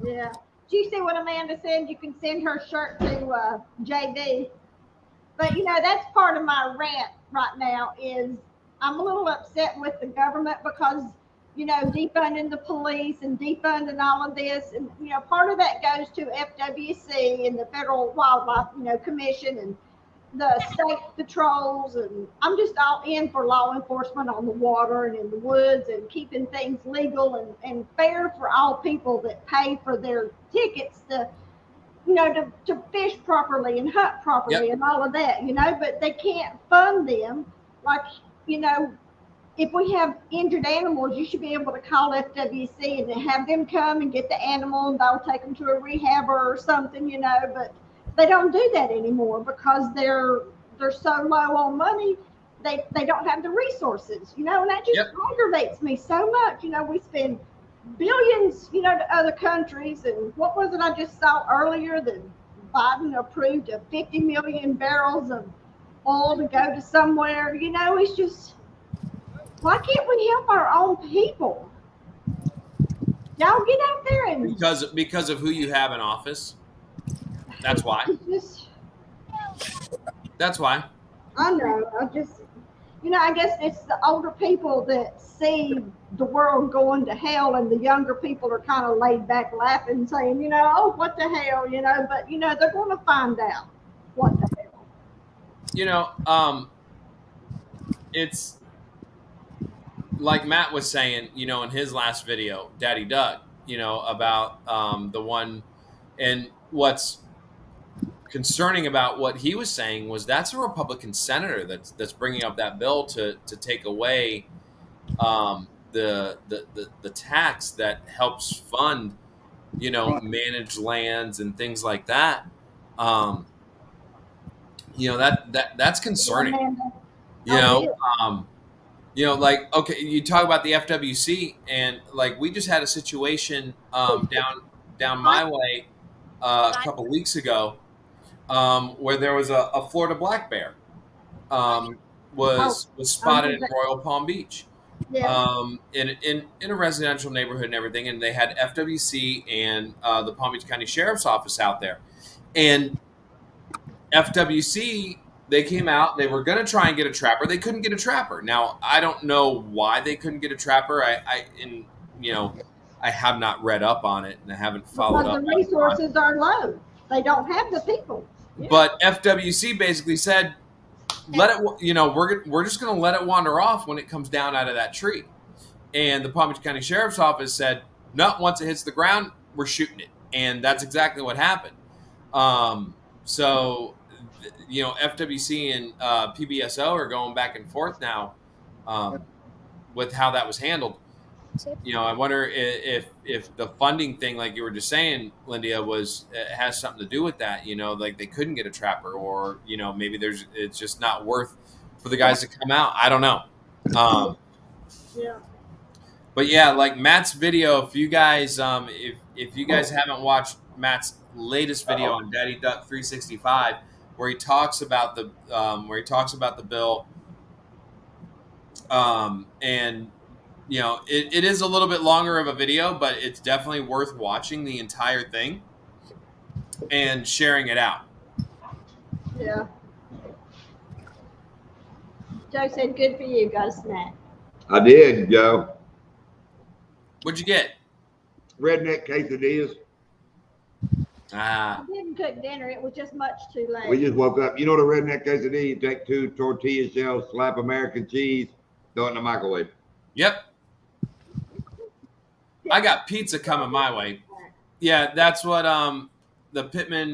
Yeah. Did you see what Amanda said? You can send her shirt to JV. But, you know, that's part of my rant right now is I'm a little upset with the government because, you know, defunding the police and defunding all of this. And, you know, part of that goes to FWC and the Federal Wildlife, you know, Commission and the state patrols. And I'm just all in for law enforcement on the water and in the woods and keeping things legal and fair for all people that pay for their tickets to, you know, to fish properly and hunt properly and all of that, you know, but they can't fund them. Like, you know, if we have injured animals, you should be able to call FWC and have them come and get the animal and they'll take them to a rehabber or something, you know, but they don't do that anymore because they're so low on money. They don't have the resources, you know, and that just aggravates me so much. You know, we spend billions, you know, to other countries. And what was it I just saw earlier that Biden approved of 50 million barrels of oil to go to somewhere? You know, it's just, why can't we help our own people? Y'all get out there and Because of who you have in office. That's why. That's why. I know. I just, you know, I guess it's the older people that see the world going to hell, and the younger people are kind of laid back laughing, saying, you know, oh, what the hell, you know, but, you know, they're going to find out what the hell. You know, it's like Matt was saying, you know, in his last video, Daddy Doug, you know, about the one, and what's concerning about what he was saying was that's a Republican senator that's bringing up that bill to take away the tax that helps fund, you know, managed lands and things like that. You know, that's concerning. You know, like, okay, you talk about the FWC, and like we just had a situation down my way a couple weeks ago, where there was a Florida black bear was spotted in Royal Palm Beach, Yeah. in a residential neighborhood and everything, and they had FWC and the Palm Beach County Sheriff's Office out there, and FWC, they came out. They were going to try and get a trapper. They couldn't get a trapper. Now I don't know why they couldn't get a trapper. I have not read up on it and I haven't followed Because up. the resources are low. They don't have the people. Yeah. But FWC basically said, let it. We're just going to let it wander off when it comes down out of that tree. And the Palm Beach County Sheriff's Office said, no, once it hits the ground, we're shooting it. And that's exactly what happened. So, FWC and PBSO are going back and forth now with how that was handled. I wonder if the funding thing, like you were just saying, Lindia, has something to do with that. Like they couldn't get a trapper, or maybe it's just not worth for the guys to come out. I don't know. Yeah. But yeah, like Matt's video. If you guys if you guys haven't watched Matt's latest video on Daddy Duck 365, where he talks about the bill, and it is a little bit longer of a video, but it's definitely worth watching the entire thing and sharing it out. Yeah. Joe said, "Good for you, got a snack." I did, Joe. What'd you get? Redneck quesadillas. Ah. I didn't cook dinner. It was just much too late. We just woke up. You know the redneck quesadilla? You take 2 tortilla shells, slap American cheese, throw it in the microwave. Yep. I got pizza coming my way. Yeah, that's what the Pittman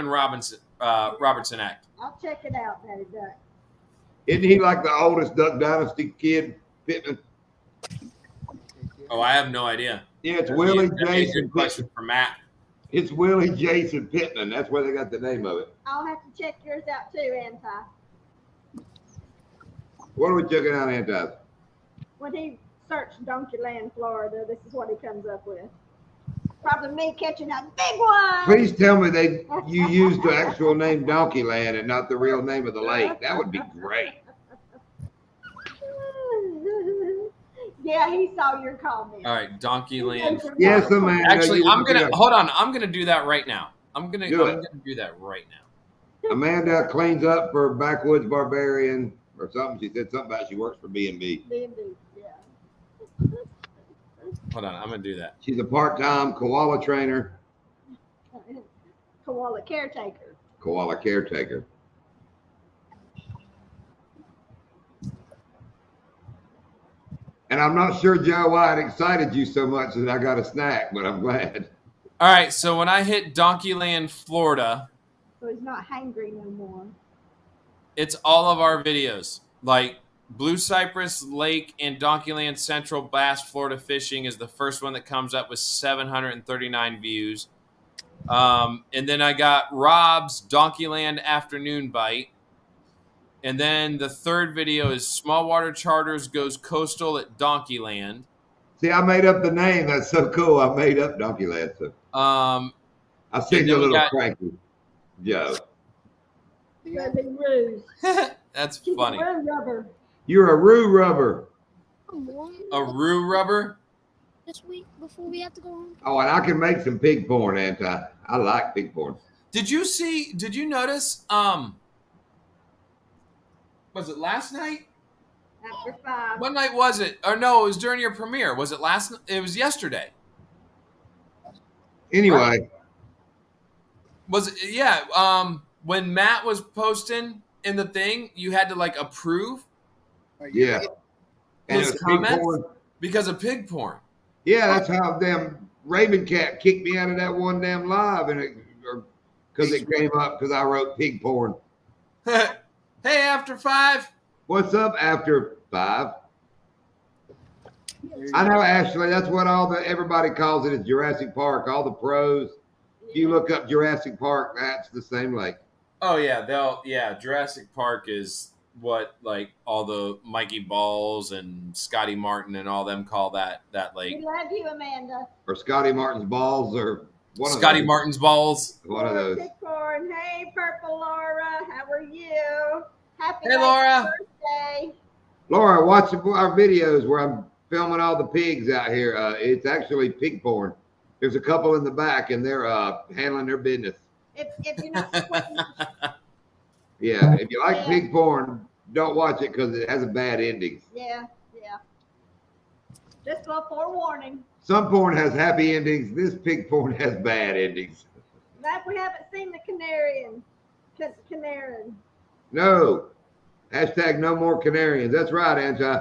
Robertson Act. I'll check it out, Daddy Duck. Isn't he like the oldest Duck Dynasty kid, Pittman? Oh, I have no idea. Yeah, it's Willie Jason Good question Pittman. for Matt. It's Willie Jason Pittman. That's where they got the name of it. I'll have to check yours out too, Anti. What are we checking out, Anti? When he searched Donkeyland, Florida, this is what he comes up with. Probably me catching a big one. Please tell me you used the actual name Donkeyland and not the real name of the lake. That would be great. Yeah, he saw your comment. All right, Donkeyland. Yes, Amanda. Actually, hold on. I'm gonna do that right now. I'm gonna do that right now. Amanda cleans up for Backwoods Barbarian or something. She said something about she works for B&B. B&B, yeah. Hold on, I'm gonna do that. She's a part-time koala trainer. Koala caretaker. Koala caretaker. And I'm not sure, Joe, why it excited you so much that I got a snack, but I'm glad. All right, so when I hit Donkeyland, Florida, So he's not hangry no more. it's all of our videos. Like Blue Cypress Lake and Donkeyland Central Bass Florida Fishing is the first one that comes up with 739 views. And then I got Rob's Donkeyland Afternoon Bite. And then the third video is Small Water Charters Goes Coastal at Donkeyland. See, I made up the name. That's so cool. I made up Donkeyland. So I seen you a little cranky, Joe. Because he ruse. That's She's funny. a roo rubber. You're a roo rubber. A roo rubber? This week before we have to go home. Oh, and I can make some pig porn, Anti. I like pig porn. Did you notice, was it last night? After 5. What night was it? Or no, it was during your premiere. Was it last? It was yesterday. Anyway. Was it? Yeah. When Matt was posting in the thing, you had to like approve. Yeah. And His it was pig comments porn. because of pig porn. Yeah, that's how damn Raven Cat kicked me out of that one damn live, and because it came up because I wrote pig porn. Hey, after 5. What's up after 5? I know, Ashley. That's what everybody calls it. Is Jurassic Park. All the pros. If you look up Jurassic Park, that's the same lake. Oh yeah, Jurassic Park is what like all the Mikey Balls and Scotty Martin and all them call that We lake. love you, Amanda. Or Scotty Martin's balls, or one Scotty of those. Martin's balls. One of those. Corn. Hey, Purple Laura. How are you? Happy Hey, Laura. birthday. Laura, watch our videos where I'm filming all the pigs out here. It's actually pig porn. There's a couple in the back, and they're handling their business. If you're not quitting, Yeah, if you like pig porn, don't watch it because it has a bad ending. yeah. Just a forewarning. Some porn has happy endings. This pig porn has bad endings. That we haven't seen the Canarian. No. Hashtag no more Canarians. That's right, Anti.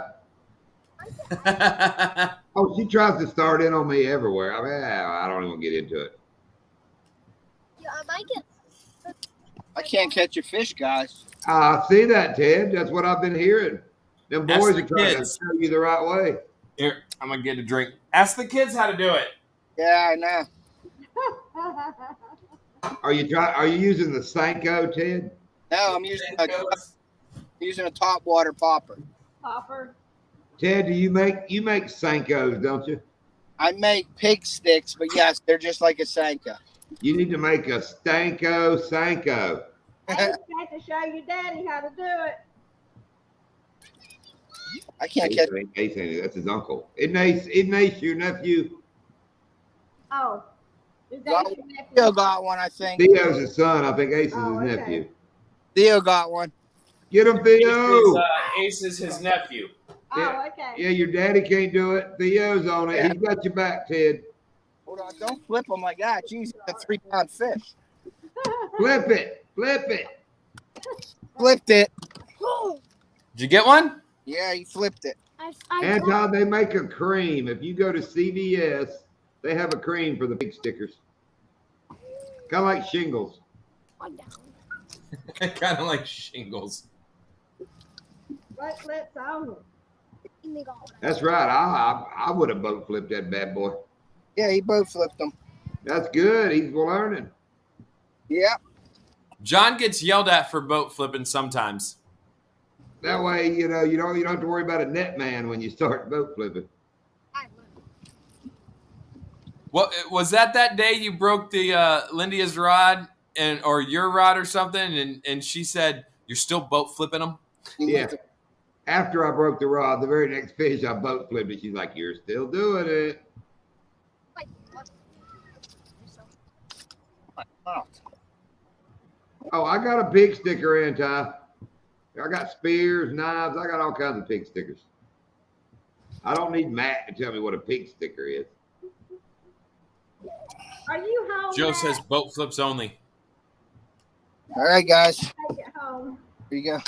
Oh, she tries to start in on me everywhere. I mean, I don't even get into it. Yeah, I might get. I can't catch a fish, guys. I see that, Ted. That's what I've been hearing. Them Ask boys the are trying kids. to show you the right way. Here, I'm gonna get a drink. Ask the kids how to do it. Yeah, I know. Are you using the Sanko, Ted? No, I'm using a top water popper. Popper. Ted, do you make Sankos, don't you? I make pig sticks, but yes, they're just like a Sanka. You need to make a Stanko Sanko. I just had to show your daddy how to do it. I can't catch. Ace, that's his uncle. Isn't Ace your nephew? Oh. Is that Got- your nephew? Theo got one, I think. Theo's his son. I think Ace is Oh, his okay. nephew. Theo got one. Get him, Theo. Ace is his nephew. Oh, okay. Yeah, your daddy can't do it. Theo's on it. Yeah. He's got your back, Ted. Hold on, don't flip them like that. Jeez, it's a 3-pound fish. Flip it. Flip it. Flipped it. Did you get one? Yeah, he flipped it. I Anton, they make a cream. If you go to CVS, they have a cream for the pig stickers. Kind of like shingles. Kind of like shingles. What flips on? That's right. I would have boat flipped that bad boy. Yeah, he both flipped them. That's good. He's learning. Yeah. John gets yelled at for boat flipping sometimes. That way, you don't have to worry about a net man when you start boat flipping. What was that day you broke the Lindia's rod or your rod or something, and she said you're still boat flipping them? Yeah. After I broke the rod, the very next fish I boat flipped it. She's like, "You're still doing it." Oh, I got a pig sticker, Anti. I got spears, knives. I got all kinds of pig stickers. I don't need Matt to tell me what a pig sticker is. Are you home? Joe Matt? says boat flips only. All right, guys. Take it home. Here you go.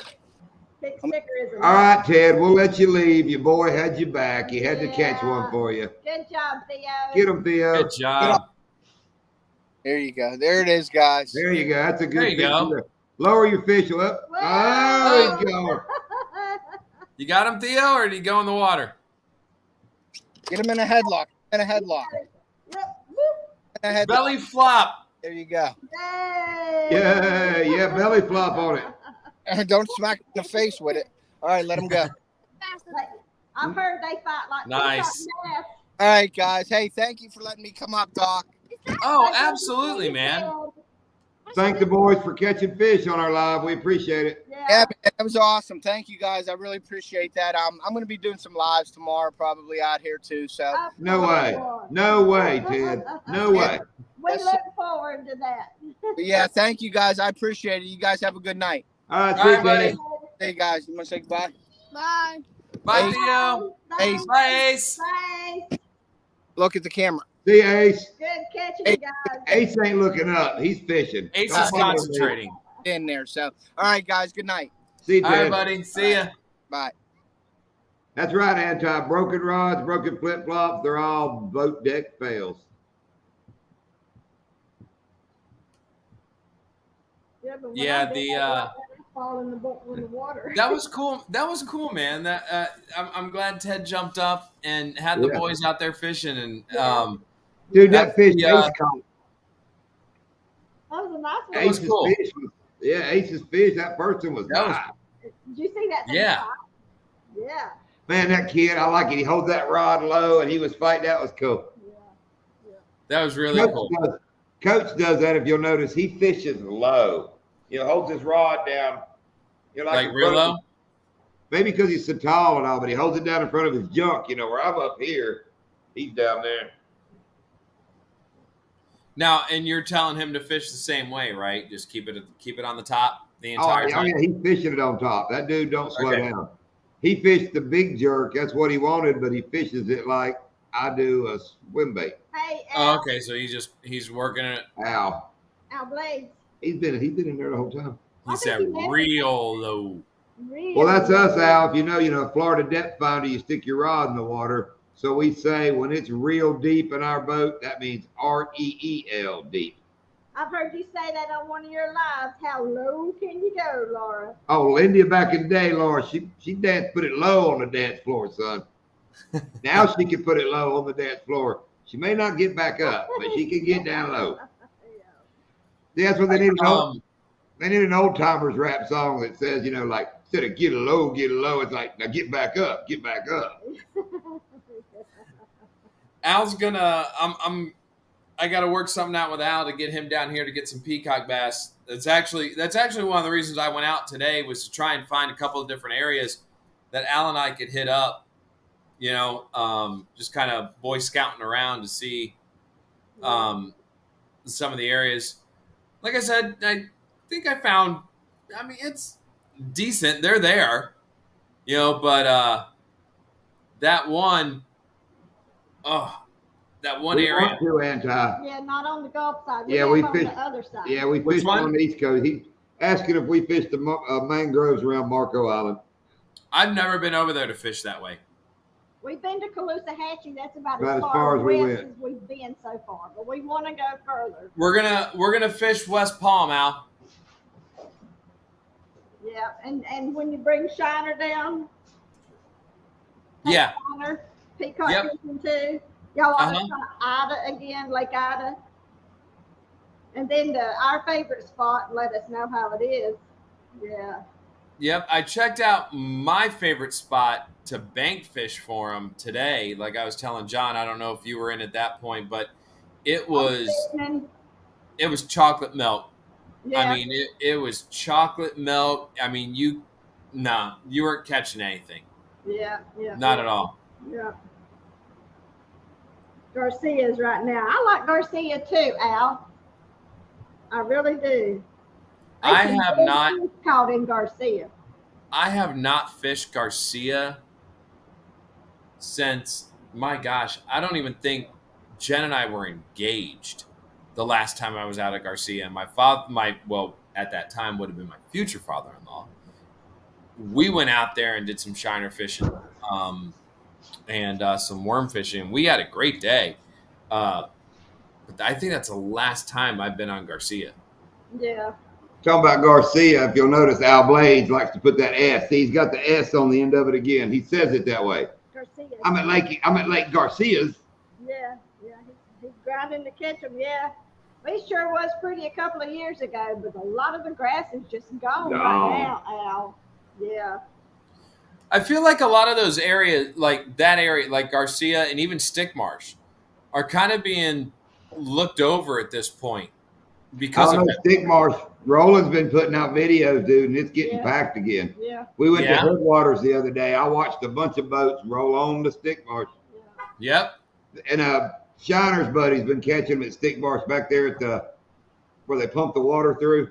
Big sticker is All right, Ted, we'll let you leave. Your boy had you back. He had to catch one for you. Good job, Theo. Get him, Theo. Good job. There you go. There it is, guys. There you go. That's a good There you go. picture. Lower your fish up. Whoa. Oh, there you go. You got him, Theo, or did he go in the water? Get him in a headlock. In a headlock. In a headlock. Belly flop. There you go. Yeah, belly flop on it. Don't smack him in the face with it. All right, let him go. I've heard they fight like Nice. Peacock. All right, guys. Hey, thank you for letting me come up, Doc. Oh, absolutely, man. Thank the boys for catching fish on our live. We appreciate it. Yeah, Yeah. man, that was awesome. Thank you, guys. I really appreciate that. I'm going to be doing some lives tomorrow, probably out here too. So, No way. No way, Ted. No way. We look forward to that. but yeah, thank you, guys. I appreciate it. You guys have a good night. All right, All see right, you, buddy. Ted. Hey, guys, you want to say goodbye? Bye. Bye, Hey. Theo. Hey. Bye, Ace. Bye. Look at the camera. See you, Ace. Good catching, Hey. guys. Ace ain't looking up. He's fishing. Ace Don't is follow me. concentrating. In there. So, all right, guys. Good night. See you, All right, Ted. buddy. See ya. Bye. That's right, Anti. Broken rods, broken flip flops, they're all boat deck fails. Yeah, but when Yeah, I did the, that, I fall in the water. That was cool. That was cool, man. That I'm glad Ted jumped up and had the Yeah. boys out there fishing, and Dude, that That's fish the, Ace caught. That was a nice one. That was Ace's cool. fish was, yeah, Ace's fish, that first one was That was- nice. Did you see that thing? Yeah. Yeah. Man, that kid, I like it. He holds that rod low, and he was fighting. That was cool. That was really Coach cool. Coach does that. If you'll notice, he fishes low. Holds his rod down. Like real low? Maybe because he's so tall and all, but he holds it down in front of his junk. Where I'm up here, he's down there. Now, and you're telling him to fish the same way, right? Just keep it on the top the entire time. Oh yeah, he's fishing it on top. That dude don't slow down. He fished the big jerk. That's what he wanted, but he fishes it like I do a swim bait. Hey, Al. Oh, okay, so he's working it. Al Blades. He's been in there the whole time. He said real low. Well, that's us, Al. If Florida depth finder, you stick your rod in the water. So we say when it's real deep in our boat, that means REEL deep. I've heard you say that on one of your lives. How low can you go, Laura? Oh, Lindy back in the day, Laura, she put it low on the dance floor, son. Now she can put it low on the dance floor. She may not get back up, but she can get down low. See, that's what they need. They need an old timers rap song that says, like instead of get low, it's like now get back up. Al's gonna. I got to work something out with Al to get him down here to get some peacock bass. That's actually one of the reasons I went out today was to try and find a couple of different areas that Al and I could hit up. Just kind of boy scouting around to see some of the areas. Like I said, I think I found. I mean, it's decent. They're there, but that one. That one area. Yeah, not on the Gulf side. We on fished the other side. Yeah, we fished on the East Coast. He's asking if we fished the mangroves around Marco Island. I've never been over there to fish that way. We've been to Caloosahatchee. That's about as far as we've been so far. But we want to go further. We're gonna fish West Palm, Al. Yeah, and when you bring Shiner down. Yeah. Shiner, Peacock fishing too. Y'all want to try Ida again, Lake Ida? And then our favorite spot, let us know how it is. Yeah. Yep, I checked out my favorite spot to bank fish for him today. Like I was telling John, I don't know if you were in at that point, but it was chocolate milk. Yeah. I mean, it was chocolate milk. I mean, you weren't catching anything. Yeah. Not at all. Yeah. Garcia's right now. I like Garcia too, Al. I really do. I have not caught in Garcia. I have not fished Garcia since, my gosh, I don't even think Jen and I were engaged the last time I was out at Garcia. And at that time would have been my future father-in-law. We went out there and did some shiner fishing. And some worm fishing. We had a great day. But I think that's the last time I've been on Garcia. Yeah. Talking about Garcia, if you'll notice, Al Blades likes to put that S. See, he's got the S on the end of it again. He says it that way. Garcia. I'm at Lake Garcia's. Yeah. He's grinding to catch them. Yeah. He sure was pretty a couple of years ago, but a lot of the grass is just gone right now, Al. Yeah. I feel like a lot of those areas, like that area, like Garcia and even Stick Marsh, are kind of being looked over at this point because of Stick Marsh. Roland's been putting out videos, dude, and it's getting packed again. Yeah. We went to Headwaters the other day. I watched a bunch of boats roll on to Stick Marsh. Yeah. Yep. And Shiner's buddy's been catching them at Stick Marsh back there at where they pump the water through.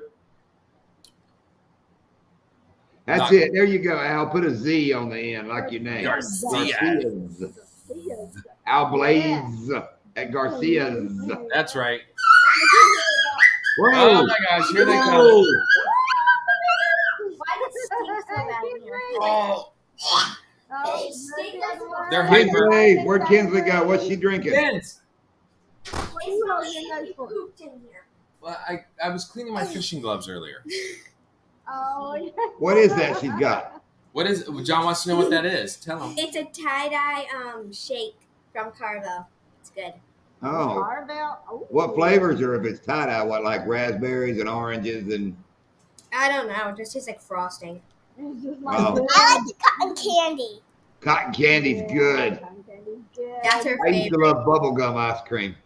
That's it. There you go, Al. Put a Z on the end, like your name. Garcia's. Al Blades at Garcia's. That's right. Whoa. Oh my gosh, here they come. Oh. They're hyper. Where'd Kinsley go? What's she drinking? Vince. Well, I was cleaning my fishing gloves earlier. Oh, yeah. What is that she's got? What is it? John wants to know what that is. Tell him. It's a tie-dye shake from Carvel. It's good. Oh. Carvel? What flavors are if it's tie-dye? What, like raspberries and oranges and... I don't know. It just tastes like frosting. It's just like Oh. good. I like the cotton candy. Cotton candy's good. Cotton candy's good. That's her I used to favorite. love bubblegum ice cream.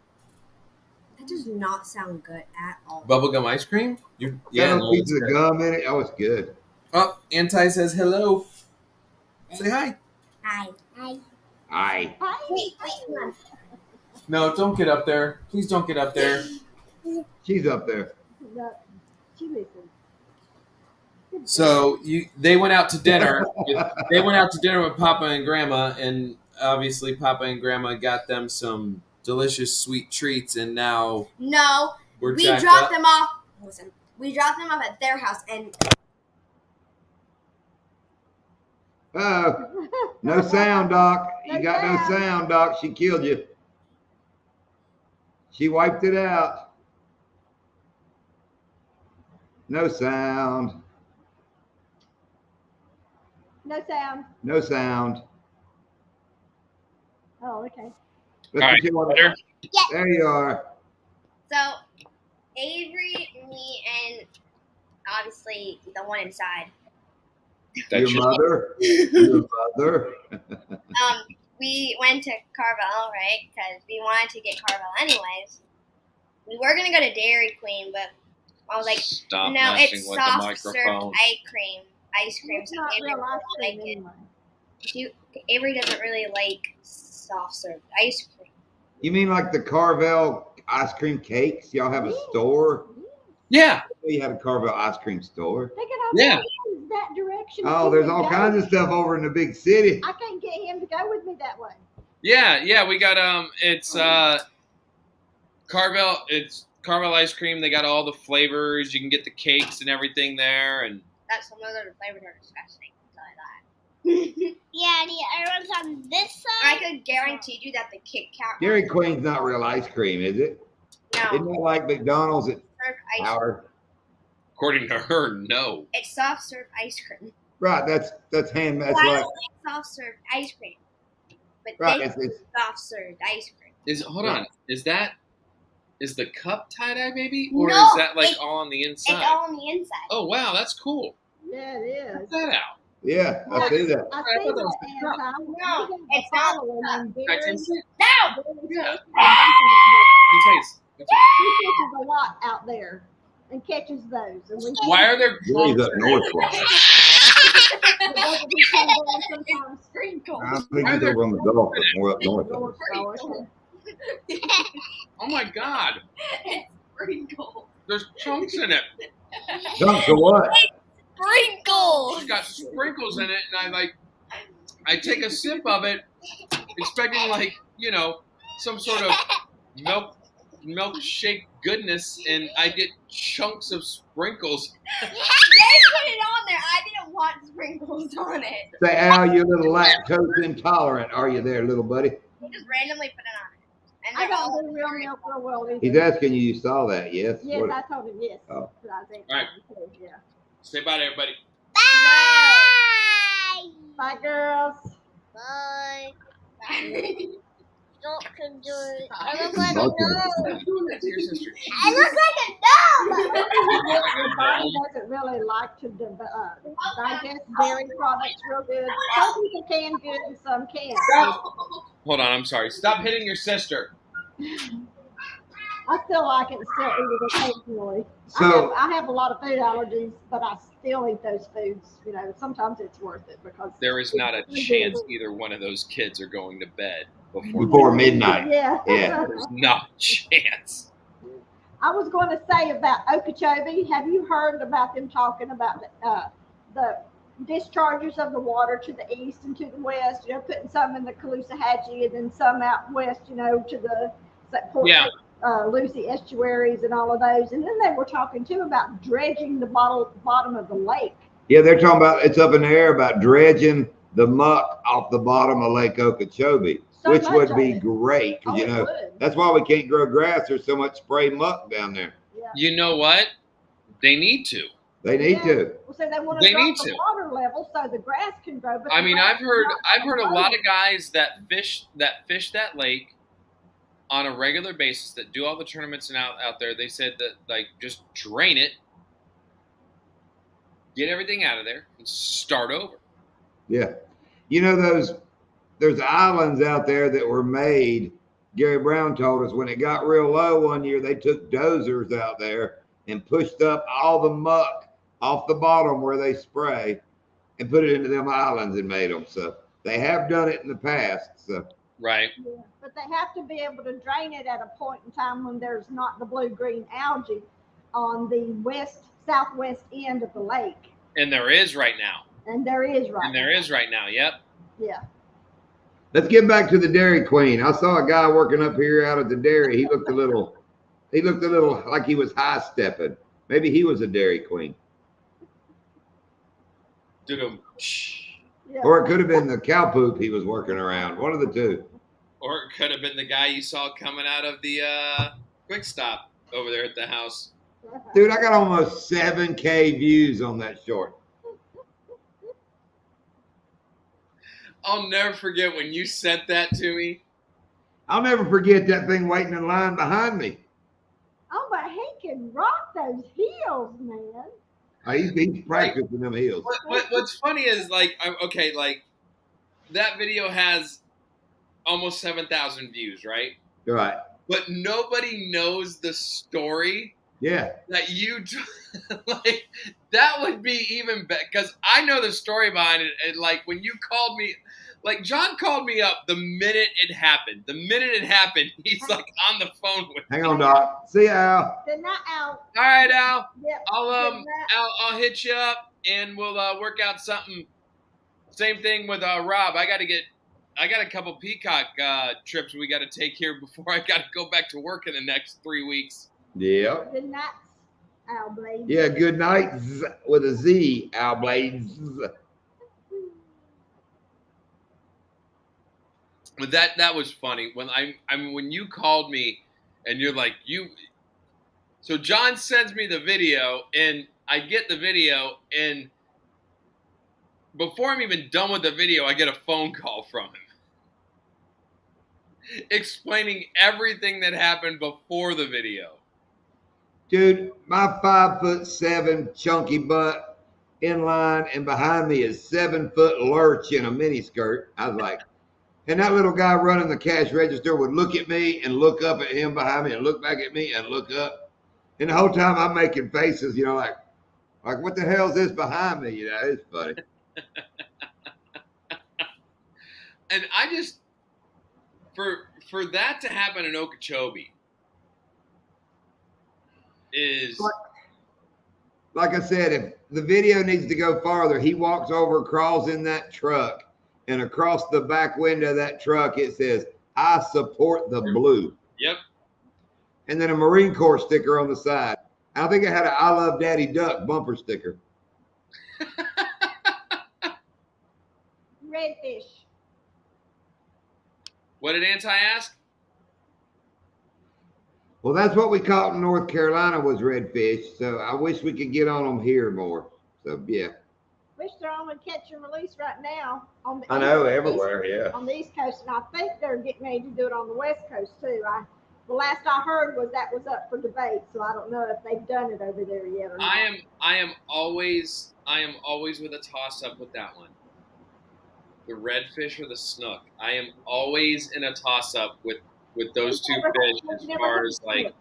That does not sound good at all. Bubblegum ice cream? Got Yeah, little no, it's pieces of good. gum in it. Oh, it's good. Oh, Anti says hello. Say hi. Hi. Hi. Aye. Wait, hold on. No, don't get up there. Please don't get up there. She's up there. No, she listens. So they went out to dinner. They went out to dinner with Papa and Grandma, and obviously Papa and Grandma got them some delicious sweet treats, and now No, we're we jacked dropped up. them off. Listen, we dropped them off at their house, and No sound, Doc. You No got no sound. sound, Doc. She killed you. She wiped it out. No sound. No sound. No sound. Oh, okay. Let's All right, see what- better? There you are. so Avery, me, and obviously the one inside. Your mother. Your mother. We went to Carvel, right? Because we wanted to get Carvel anyways. We were gonna go to Dairy Queen, but I was like, Stop no, messing it's with the soft serve microphone. ice cream. It's So not Avery real ice doesn't cream like it. anyway. Avery doesn't really like soft serve ice cream. You mean like the Carvel ice cream cakes? Y'all have a Yeah. store? Yeah. You have a Carvel ice cream store? They could have Yeah. that direction. Oh, there's all kinds of stuff over in the big city. I can't get him to go with me that way. Yeah, we got it's Carvel ice cream. They got all the flavors. You can get the cakes and everything there, and That's some of the flavors are disgusting. Like Yeah, the other one's on this I side. could guarantee you that the Kit Kat Dairy Queen's not real ice cream, is it? Isn't no it like McDonald's at serve ice cream. powder? according to her, no. It's soft serve ice cream. Right, that's hand. That's Well, I like don't like soft serve ice cream, but right. they It's soft served ice cream. Hold on. Is the cup tie dye maybe, or No, is that like it- all on the inside? It's all on the inside. Oh wow, that's cool. Yeah, it Check is. that out. yeah. I see that. I I see thought that was that, the cup. Anti. No, it's not the cup. Can I taste it? No! Yeah. He It tastes. fishes a lot out there and catches those. And we Why are there Gary's clumps? up north. One. doesn't he come down sometimes? Sprinkles. I think he's over on the Gulf, but more up north. North, so okay. Oh my God! It's sprinkles. There's chunks in it. Chunks of what? Sprinkles! It's got sprinkles in it, and I take a sip of it, expecting some sort of milkshake goodness, and I get chunks of sprinkles. They put it on there. I didn't want sprinkles on it. Say, Al, you're a little lactose intolerant, are you there, little buddy? They just randomly put it on it. And I they're all don't do real milk real well either. He's asking you saw that, yes? Yes, What- I told him yes. Oh. But I think All right. yeah. Say bye to everybody. Bye. Bye, girls. Bye. no. Don't can do it. Stop. I look like a Stop. gnome. Stop doing that to your sister. I look like a gnome. Your body doesn't really like to digest dairy products real good. Some people can good and some can't. Hold on, I'm sorry. Stop hitting your sister. I still like it and still eat it occasionally. So- I have a lot of food allergies, but I still eat those foods. You know, sometimes it's worth it because There is not a chance either one of those kids are going to bed Before midnight. Yeah. Yeah. There's not a chance. I was going to say about Okeechobee. Have you heard about them talking about the discharges of the water to the east and to the west? You know, putting some in the Caloosahatchee and then some out west. You know, to the Port Yeah. Lucy estuaries and all of those. And then they were talking too about dredging the bottom of the lake. Yeah, they're talking about it's up in the air about dredging the muck off the bottom of Lake Okeechobee, So which much would of be it. great because Oh, it would. that's why we can't grow grass. There's so much spray muck down there. Yeah. You know what? They need to. They need to. Well, so they want They to drop need the to. water level so the grass can grow. But I the mean, grass I've heard is not a lot growing. of guys that fish that lake on a regular basis that do all the tournaments and out there. They said that like just drain it get everything out of there, and start over. Yeah. You know, there's islands out there that were made. Gary Brown told us when it got real low one year, they took dozers out there and pushed up all the muck off the bottom where they spray and put it into them islands and made them. So they have done it in the past. So Right. Yeah, but they have to be able to drain it at a point in time when there's not the blue-green algae on the southwest end of the lake. And there is right now. And there is right And there is right now. Yep. Yeah. let's get back to the Dairy Queen. I saw a guy working up here out at the dairy. He looked a little like he was high stepping. Maybe he was a Dairy Queen. Doo-dum. Yeah. Or it could have been the cow poop he was working around. One of the two. Or it could have been the guy you saw coming out of the quick stop over there at the house. Dude, I got almost 7K views on that short. I'll never forget when you sent that to me. I'll never forget that thing waiting in line behind me. Oh, but he can rock those heels, man. He's practicing them heels. What's funny is like that video has almost 7,000 views, right? Right. But nobody knows the story Yeah. that you like. That would be even better because I know the story behind it. And like when you called me, like John called me up the minute it happened. The minute it happened, he's like on the phone with me. Hang on, Doc. See you, Al. They're not out. All right, Al. Yep. I'll hit you up and we'll work out something. Same thing with Rob. I got a couple Peacock trips we got to take here before I got to go back to work in the next 3 weeks. Yeah. Good night, Al Blades. Yeah, good night with a Z, Al Blades. But that was funny when when you called me and you're like so John sends me the video and I get the video and before I'm even done with the video I get a phone call from him explaining everything that happened before the video. Dude, my 5'7" chunky butt in line and behind me is 7-foot lurch in a miniskirt. I was like, and that little guy running the cash register would look at me and look up at him behind me and look back at me and look up. And the whole time I'm making faces, like what the hell is this behind me? It's funny. And I just for that to happen in Okeechobee is like I said, if the video needs to go farther, he walks over, crawls in that truck, and across the back window of that truck it says, "I support the blue." Yep. And then a Marine Corps sticker on the side. I think it had a "I love Daddy Duck" bumper sticker. Redfish. What did Anti ask? Well, that's what we caught in North Carolina was redfish. So I wish we could get on them here more. So yeah. Wish they're on a catch and release right now on the I know, East everywhere, Coast, yeah. on the East Coast, and I think they're getting ready to do it on the West Coast too. The last I heard was that was up for debate, so I don't know if they've done it over there yet or not. I am always with a toss up with that one. The redfish or the snook. I am always in a toss up with those two fish as far as like.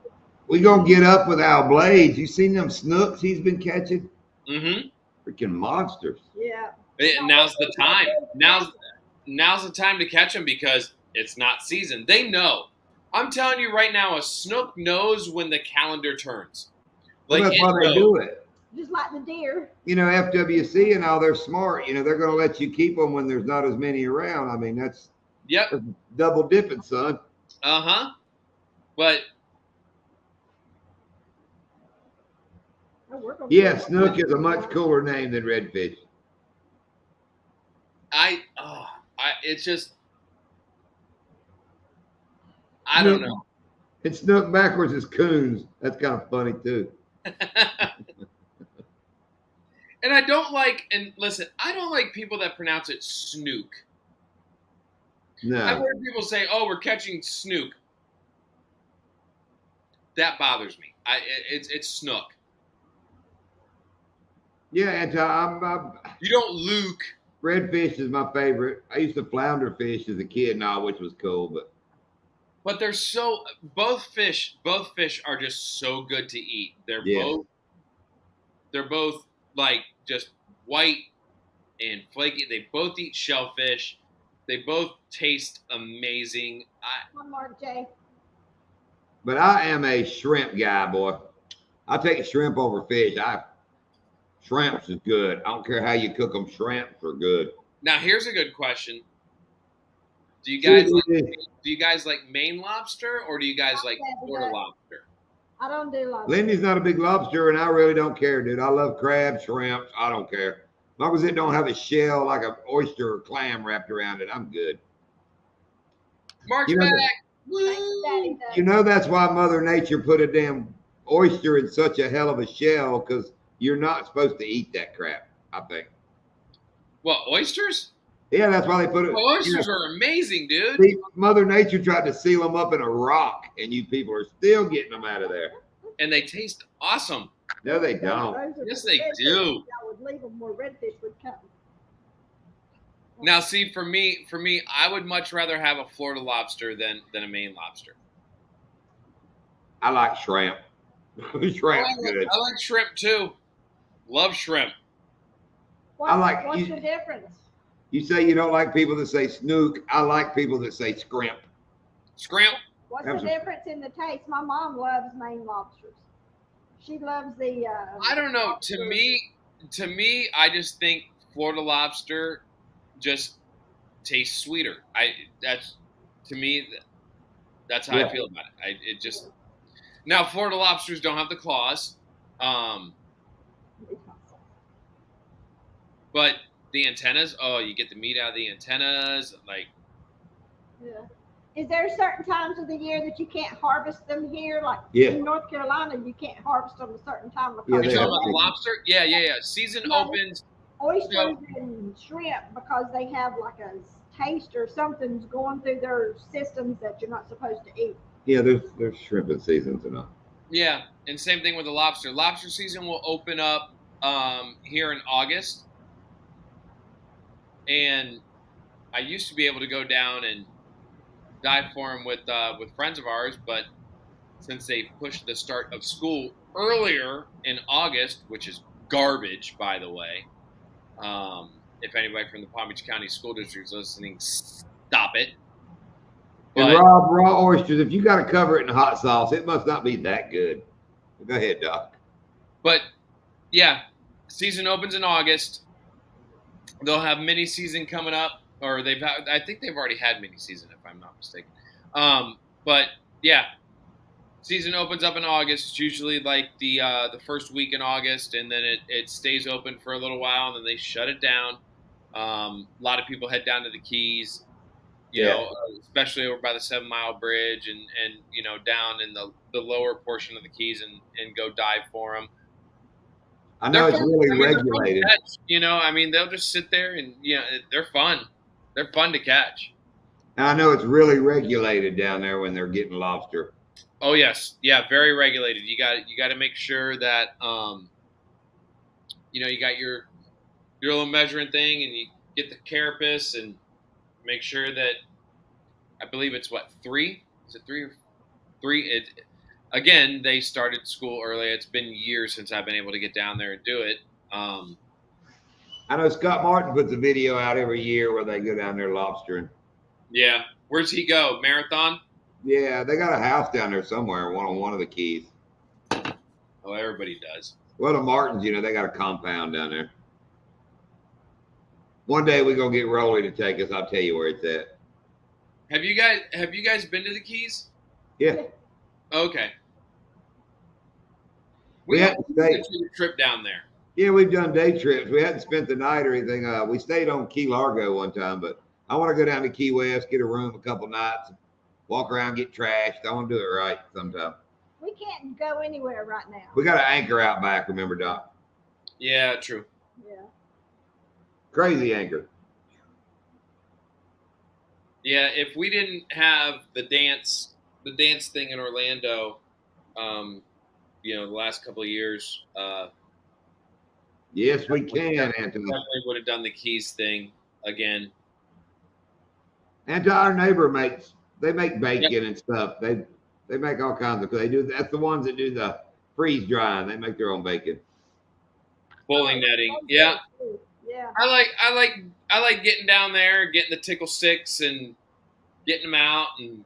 We gonna get up with Al Blades. You seen them snooks he's been catching? Mm-hmm. Freaking monsters. Yeah. Now's the time. Now's the time to catch them because it's not season. They know. I'm telling you right now, a snook knows when the calendar turns. Well, that's why they do it. Just like the deer. FWC and all, they're smart. They're going to let you keep them when there's not as many around. I mean, that's double dipping, son. Uh-huh. But yeah, snook is a much cooler name than redfish. it's just, I don't know. And snook backwards is coons. That's kind of funny too. And I don't like people that pronounce it snook. No. I've heard people say, "Oh, we're catching snook." That bothers me. It's snook. Yeah, and You don't Luke. redfish is my favorite. I used to flounder fish as a kid now, which was cool, But they're so both fish are just so good to eat. yeah. They're both like just white and flaky. They both eat shellfish. They both taste amazing. One more, Jay. But I am a shrimp guy, boy. I take shrimp over fish. Shrimps is good. I don't care how you cook them. Shrimps are good. Now here's a good question. Do you See, guys like Maine lobster or do you guys like Florida lobster? I don't do lobster. Lindy's not a big lobster, and I really don't care, dude. I love crab, shrimps. I don't care. As long as it don't have a shell like an oyster or clam wrapped around it, I'm good. March You know, back. Daddy does. you know that's why Mother Nature put a damn oyster in such a hell of a shell, because you're not supposed to eat that crap, I think. What, oysters? Yeah, that's why they put it. Well, oysters are amazing, dude. See, Mother Nature tried to seal them up in a rock, and you people are still getting them out of there. And they taste awesome. No, they don't. Those are Yes, the they redfish. do. I would leave them where redfish would come. Now, see, for me, I would much rather have a Florida lobster than a Maine lobster. I like shrimp. Shrimp's good. I like shrimp too. Love shrimp. What's the difference? You say you don't like people that say snook. I like people that say scrimp. Scrimp. What's the difference in the taste? My mom loves Maine lobsters. She loves the. I don't know. lobster. To me, I just think Florida lobster just tastes sweeter. That's how I feel about it. It just now Florida lobsters don't have the claws, but the antennas. Oh, you get the meat out of the antennas. Like, Yeah. Is there certain times of the year that you can't harvest them here? Like Yeah. in North Carolina, you can't harvest them a certain time. Yeah, Because you're they talking have about the to. lobster? Yeah. Season Yeah. opens. oysters and shrimp, because they have like a taste or something's going through their systems that you're not supposed to eat. Yeah, there's shrimp in seasons enough. Yeah, and same thing with the lobster. Lobster season will open up here in August, and I used to be able to go down and dive for them with friends of ours, but since they pushed the start of school earlier in August, which is garbage, by the way. If anybody from the Palm Beach County School District is listening, stop it. And But, raw oysters, if you got to cover it in hot sauce, it must not be that good. Go ahead, Doc. but yeah, season opens in August. They'll have mini season coming up, or I think they've already had mini season, if I'm not mistaken. But yeah, season opens up in August. It's usually like the first week in August, and then it stays open for a little while, and then they shut it down. A lot of people head down to the Keys, you know, especially over by the 7 Mile Bridge and down in the lower portion of the Keys and go dive for them. I know it's really regulated. They're fun to catch, they'll just sit there and they're fun. They're fun to catch. And I know it's really regulated down there when they're getting lobster. Oh yes, yeah, very regulated. You got to make sure that you got your little measuring thing, and you get the carapace and make sure that I believe it's 3. Is it 3 or 3? Again, they started school early. It's been years since I've been able to get down there and do it. I know Scott Martin puts a video out every year where they go down there lobstering. Yeah, where's he go? Marathon? Yeah, they got a house down there somewhere, on one of the Keys. Oh, everybody does. Well, the Martins, they got a compound down there. One day we're gonna get Rolly to take us. I'll tell you where it's at. Have you guys been to the Keys? Yeah. Okay. We had to stay. A trip down there. Yeah, we've done day trips. We hadn't spent the night or anything. We stayed on Key Largo one time, but I want to go down to Key West, get a room a couple nights, walk around, get trashed. I want to do it right sometime. We can't go anywhere right now. We got to anchor out back, remember, Doc? Yeah, true. Yeah. Crazy anchor. Yeah, if we didn't have the dance thing in Orlando, the last couple of years, Yes, we can, Anthony. Definitely would have done the Keys thing again. And to our neighbor they make bacon and stuff. They make all kinds of. That's the ones that do the freeze drying. They make their own bacon. Bowling netting, yeah. Yeah. I like getting down there, getting the tickle sticks and getting them out, and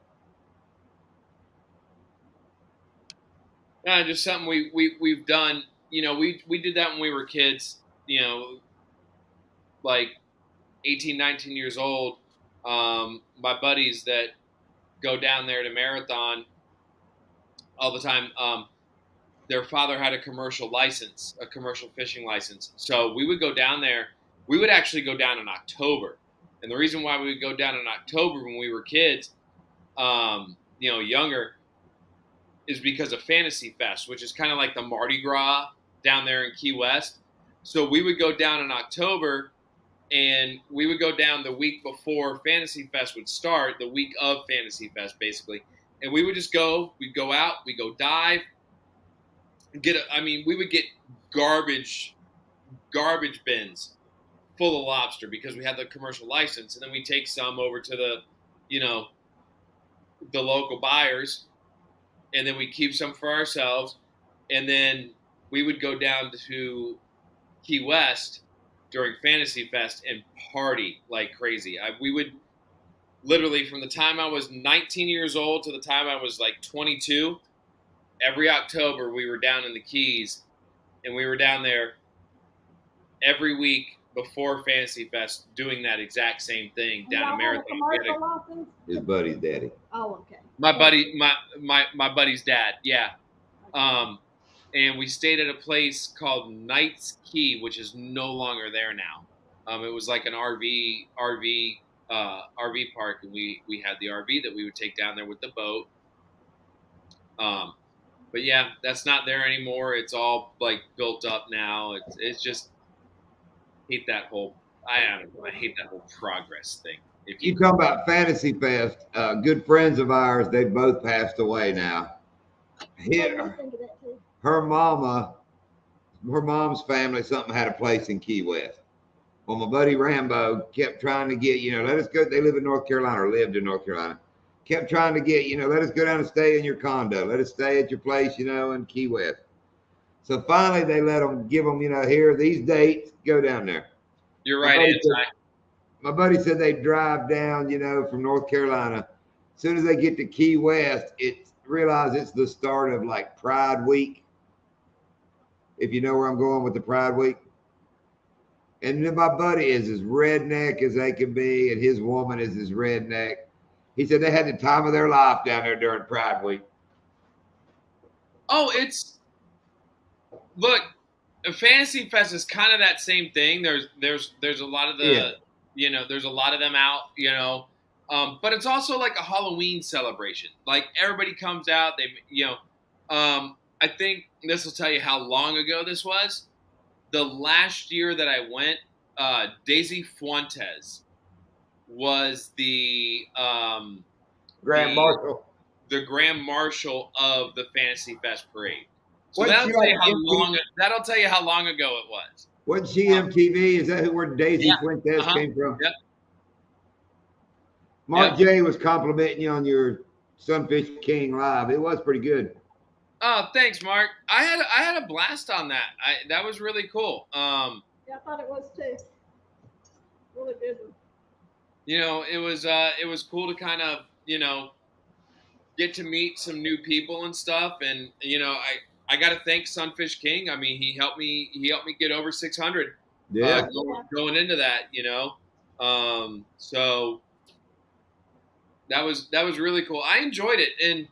just something we've done. You know, we did that when we were kids. You know, like 18, 19 years old. My buddies that go down there to Marathon all the time. Their father had a commercial license, a commercial fishing license. So we would go down there. We would actually go down in October. And the reason why we would go down in October when we were kids, younger, is because of Fantasy Fest, which is kind of like the Mardi Gras down there in Key West. So we would go down in October, and we would go down the week before Fantasy Fest would start, the week of Fantasy Fest, basically. And we would just go, we'd go out, we'd go dive, we would get garbage bins full of lobster because we had the commercial license, and then we take some over to the local buyers, and then we keep some for ourselves, and then we would go down to Key West during Fantasy Fest and party like crazy. We would literally, from the time I was 19 years old to the time I was like 22, every October we were down in the Keys, and we were down there every week before Fantasy Fest doing that exact same thing down in Marathon. His buddy's daddy. Oh, okay. My buddy's dad, yeah. And we stayed at a place called Knights Key, which is no longer there now. It was like an RV park, and we had the RV that we would take down there with the boat. But yeah, that's not there anymore. It's all like built up now. It's just I hate that whole progress thing. If you talk about Fantasy Fest, good friends of ours, they both passed away now. Her mom's family, something had a place in Key West. Well, my buddy Rambo kept trying to get, let us go. They live in North Carolina, or lived in North Carolina. Kept trying to get, let us go down and stay in your condo. Let us stay at your place, in Key West. So finally, they give them, here are these dates. Go down there. You're right, my buddy said they drive down, from North Carolina. As soon as they get to Key West, realize it's the start of like Pride Week. If you know where I'm going with the Pride Week. And then my buddy is as redneck as they can be, and his woman is as redneck. He said they had the time of their life down there during Pride Week. Oh, look, Fantasy Fest is kind of that same thing. There's a lot of there's a lot of them out, but it's also like a Halloween celebration. Like everybody comes out. I think this will tell you how long ago this was. The last year that I went, Daisy Fuentes was the Grand Marshal. The Grand Marshal of the Fantasy Fest parade. So that'll tell you how long ago it was. Wasn't she MTV? Is that where Daisy Fuentes came from? Yep. Mark J was complimenting you on your Sunfish King live. It was pretty good. Oh, thanks, Mark. I had a blast on that. That was really cool. Yeah, I thought it was too. Really good one. It was cool to kind of, get to meet some new people and stuff. And, I got to thank Sunfish King. I mean, he helped me get over 600 going into that, so that was really cool. I enjoyed it. And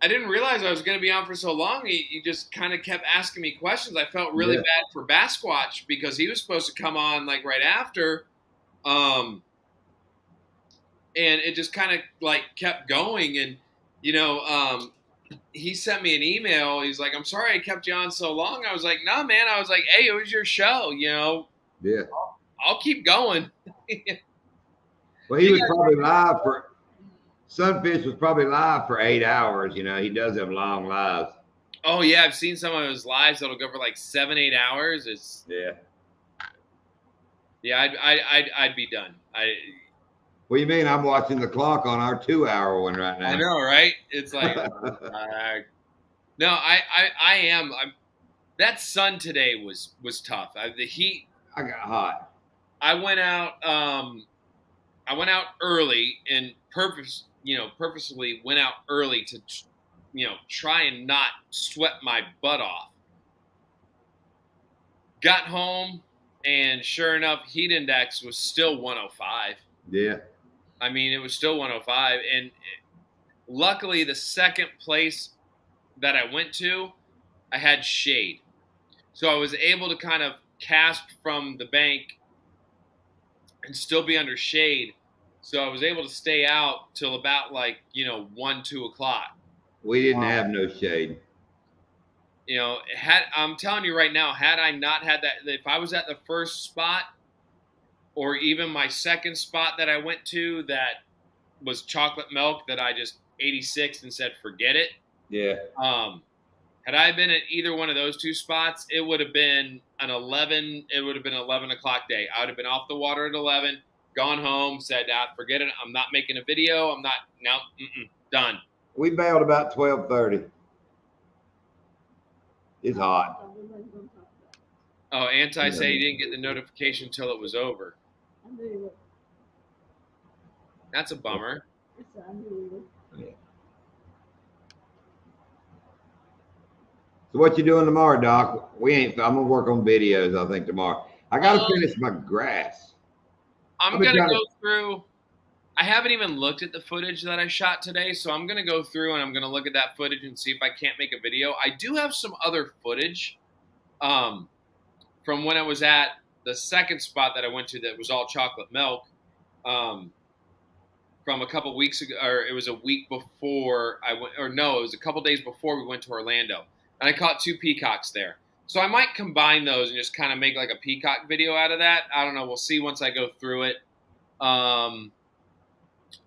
I didn't realize I was going to be on for so long. He just kind of kept asking me questions. I felt really bad for Basquatch because he was supposed to come on like right after. And it just kind of like kept going. And, he sent me an email. He's like, I'm sorry I kept you on so long. I was like, no, man. I was like, hey, it was your show, Yeah. I'll keep going. Well, he was probably live Sunfish was probably live for 8 hours. He does them long lives. Oh yeah, I've seen some of his lives that'll go for like 7-8 hours. Yeah, I'd be done. What do you mean? I'm watching the clock on our 2-hour one right now. I know, right? It's like no, I am. That sun today was tough. The heat. I got hot. I went out. I went out early and purposely went out early to, try and not sweat my butt off. Got home, and sure enough, heat index was still 105. Yeah. I mean, it was still 105, and luckily, the second place that I went to, I had shade, so I was able to kind of cast from the bank and still be under shade. So I was able to stay out till about 1-2 o'clock. We didn't have no shade. I'm telling you right now, had I not had that, if I was at the first spot or even my second spot that I went to that was chocolate milk that I just 86 and said, forget it. Yeah. Had I been at either one of those two spots, it would have been an 11 o'clock day. I would have been off the water at 11, gone home, said, forget it. I'm not making a video. Done. We bailed about 12:30. It's hot. Oh, Anti say he didn't get the notification until it was over. That's a bummer. Yeah. So what you doing tomorrow, Doc? I'm gonna work on videos, I think, tomorrow. I gotta finish my grass. I'm gonna go through. I haven't even looked at the footage that I shot today, so I'm gonna go through and I'm gonna look at that footage and see if I can't make a video. I do have some other footage from when I was at the second spot that I went to that was all chocolate milk from a couple weeks ago, or it was a week before I went, or no, it was a couple days before we went to Orlando, and I caught 2 peacocks there. So I might combine those and just kind of make like a peacock video out of that. I don't know. We'll see once I go through it.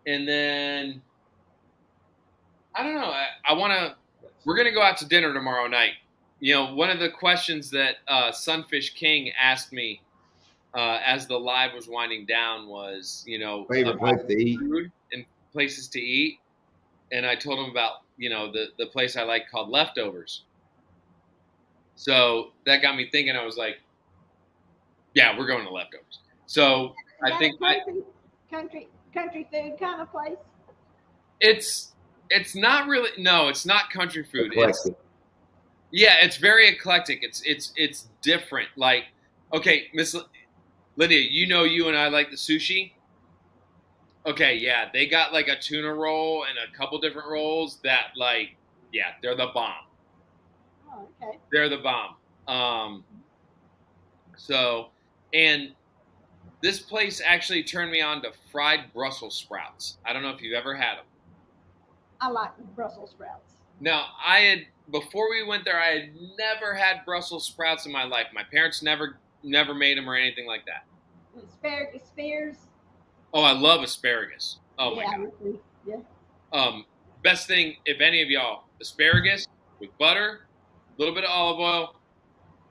And then I don't know. We're going to go out to dinner tomorrow night. One of the questions that Sunfish King asked me as the live was winding down was, favorite place to eat, food and places to eat. And I told him about, the place I like called Leftovers. So that got me thinking. I was like, yeah, we're going to Leftovers. So I think country food kind of place. It's not really. No, it's not country food. Eclectic. It's very eclectic. It's different. Like, okay, Miss Lydia, you and I like the sushi. Okay, yeah, they got like a tuna roll and a couple different rolls that they're the bomb. Oh, okay. They're the bomb. And this place actually turned me on to fried Brussels sprouts. I don't know if you've ever had them. I like Brussels sprouts. Now, before we went there, I had never had Brussels sprouts in my life. My parents never made them or anything like that. Asparagus spears. Oh, I love asparagus. Oh my God. Yeah. Best thing, if any of y'all, asparagus with butter, a little bit of olive oil,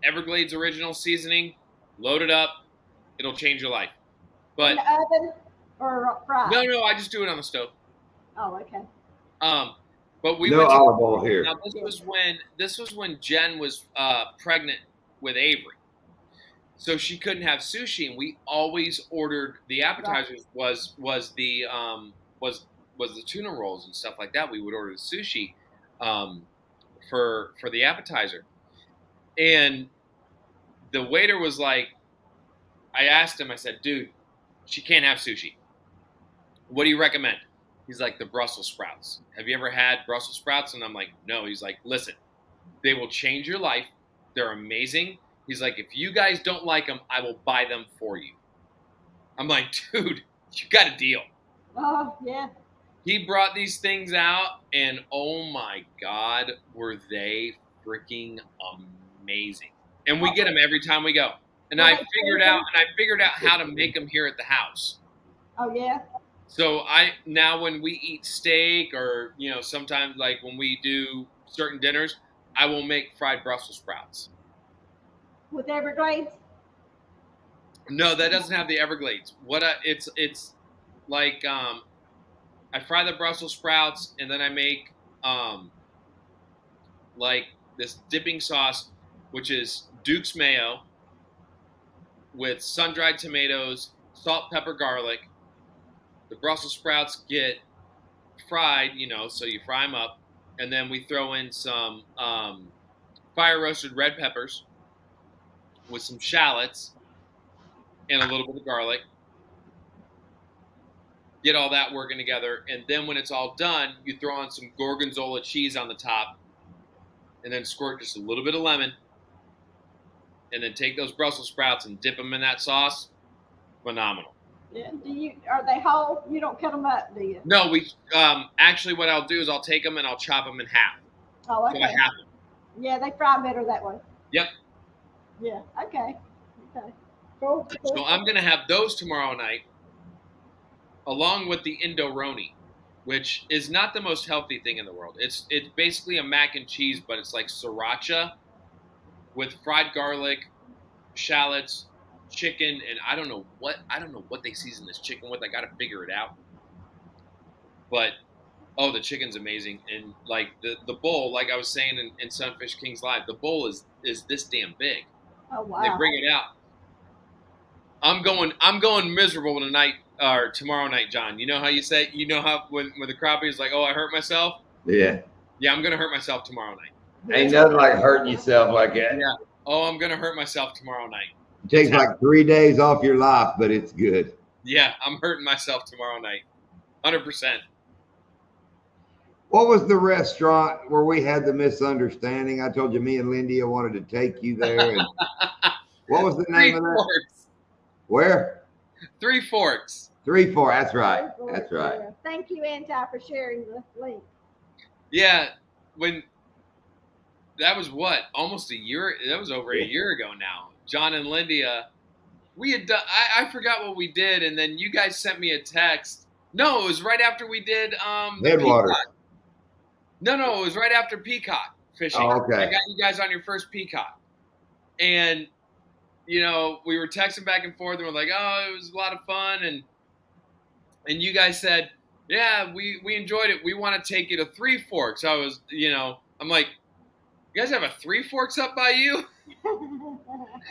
Everglades original seasoning, load it up. It'll change your life. But in the oven or fried? No, I just do it on the stove. Oh, okay. But we no went olive oil here. Now this was when Jen was pregnant with Avery, so she couldn't have sushi, and we always ordered the appetizers. Was the tuna rolls and stuff like that. We would order the sushi for the appetizer, and the waiter was like, I asked him, I said, dude, she can't have sushi. What do you recommend? He's like, the Brussels sprouts. Have you ever had Brussels sprouts? And I'm like, no. He's like, listen, they will change your life. They're amazing. He's like, if you guys don't like them, I will buy them for you. I'm like, dude, you got a deal. Oh, yeah. He brought these things out, and oh my God, were they freaking amazing. And we get them every time we go. And I figured out how to make them here at the house. Oh, yeah. So now when we eat steak or, sometimes like when we do certain dinners, I will make fried Brussels sprouts. With Everglades? No, that doesn't have the Everglades. It's like I fry the Brussels sprouts and then I make like this dipping sauce, which is Duke's mayo with sun-dried tomatoes, salt, pepper, garlic. The Brussels sprouts get fried, so you fry them up, and then we throw in some fire roasted red peppers with some shallots and a little bit of garlic. Get all that working together, and then when it's all done, you throw on some gorgonzola cheese on the top, and then squirt just a little bit of lemon, and then take those Brussels sprouts and dip them in that sauce. Phenomenal. Yeah. Are they whole? You don't cut them up, do you? No, we actually what I'll do is I'll take them and I'll chop them in half. Oh, okay. So I half them. Yeah, they fry better that way. Yep. Yeah. Okay. Cool. So I'm gonna have those tomorrow night, along with the Indoroni, which is not the most healthy thing in the world. It's basically a mac and cheese, but it's like sriracha with fried garlic, shallots, chicken, and I don't know what they season this chicken with. I got to figure it out. But the chicken's amazing, and like the bowl, like I was saying in Sunfish Kings Live, the bowl is this damn big. Oh wow! They bring it out. I'm going miserable tonight or tomorrow night, John. You know how you say, how when the crappie is like, oh, I hurt myself. Yeah. Yeah, I'm gonna hurt myself tomorrow night. Ain't nothing like hurting yourself like that. Yeah. Oh, I'm gonna hurt myself tomorrow night. It takes like 3 days off your life, but it's good. Yeah, I'm hurting myself tomorrow night. 100%. What was the restaurant where we had the misunderstanding? I told you me and Lindy wanted to take you there. And what was the name of that? Forks. Where? Three Forks. 3 4. That's right. That's right. Yeah. Thank you, Anti, for sharing the link. Yeah, when that was almost a year. That was over a year ago now. John and Lindy, we had done. I forgot what we did, and then you guys sent me a text. No, it was right after we did Headwaters. Peacock. No, it was right after Peacock fishing. Oh, okay. I got you guys on your first Peacock, and we were texting back and forth, and we're like, oh, it was a lot of fun, and you guys said, yeah, we enjoyed it. We want to take you to Three Forks. I was, I'm like, you guys have a Three Forks up by you?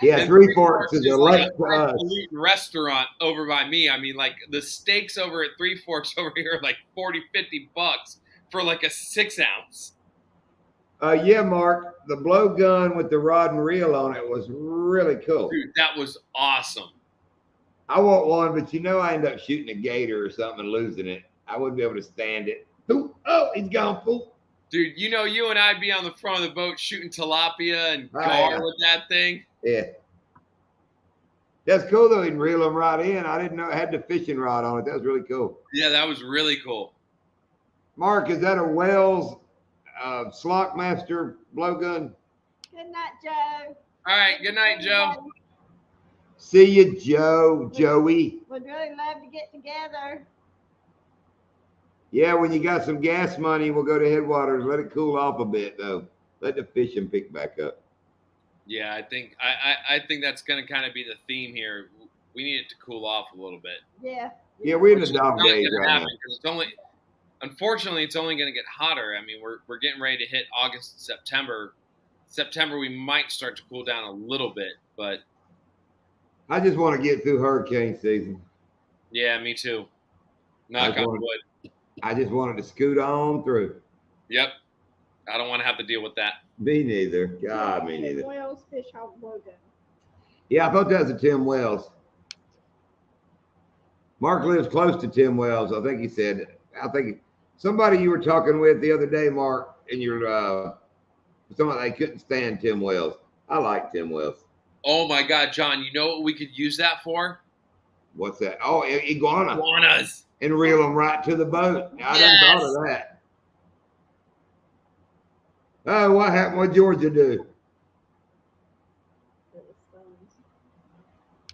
Yeah, And Three Forks is a like lake elite restaurant over by me. I mean, like the steaks over at Three Forks over here are like $40-$50 for like a 6-ounce. Yeah, Mark, the blowgun with the rod and reel on it was really cool. Dude, that was awesome. I want one, but I end up shooting a gator or something and losing it. I wouldn't be able to stand it. Oh, he's gone. Poop. Dude, you and I'd be on the front of the boat shooting tilapia and gar with that thing. Yeah. That's cool, though. You can reel them right in. I didn't know it had the fishing rod on it. That was really cool. Yeah, that was really cool. Mark, is that a Wells Slockmaster blowgun? Good night, Joe. All right, good night, Joe. See you, Joey. Would really love to get together. Yeah, when you got some gas money, we'll go to Headwaters. Let it cool off a bit, though. Let the fishing pick back up. Yeah, I think that's going to kind of be the theme here. We need it to cool off a little bit. Yeah. Yeah, we're in the dog days right now. Unfortunately, it's only going to get hotter. I mean, we're getting ready to hit August and September. September, we might start to cool down a little bit, but I just want to get through hurricane season. Yeah, me too. Knock on wood. I just wanted to scoot on through. Yep. I don't want to have to deal with that. Me neither. God, me neither. Wells Fish Hawk logo. Yeah, I thought that was a Tim Wells. Mark lives close to Tim Wells. I think he said. I think somebody you were talking with the other day, Mark, and you're somebody they couldn't stand Tim Wells. I like Tim Wells. Oh my God, John! You know what we could use that for? What's that? Oh, iguanas. And reel them right to the boat. I done thought of that. Oh, what happened? What Georgia do?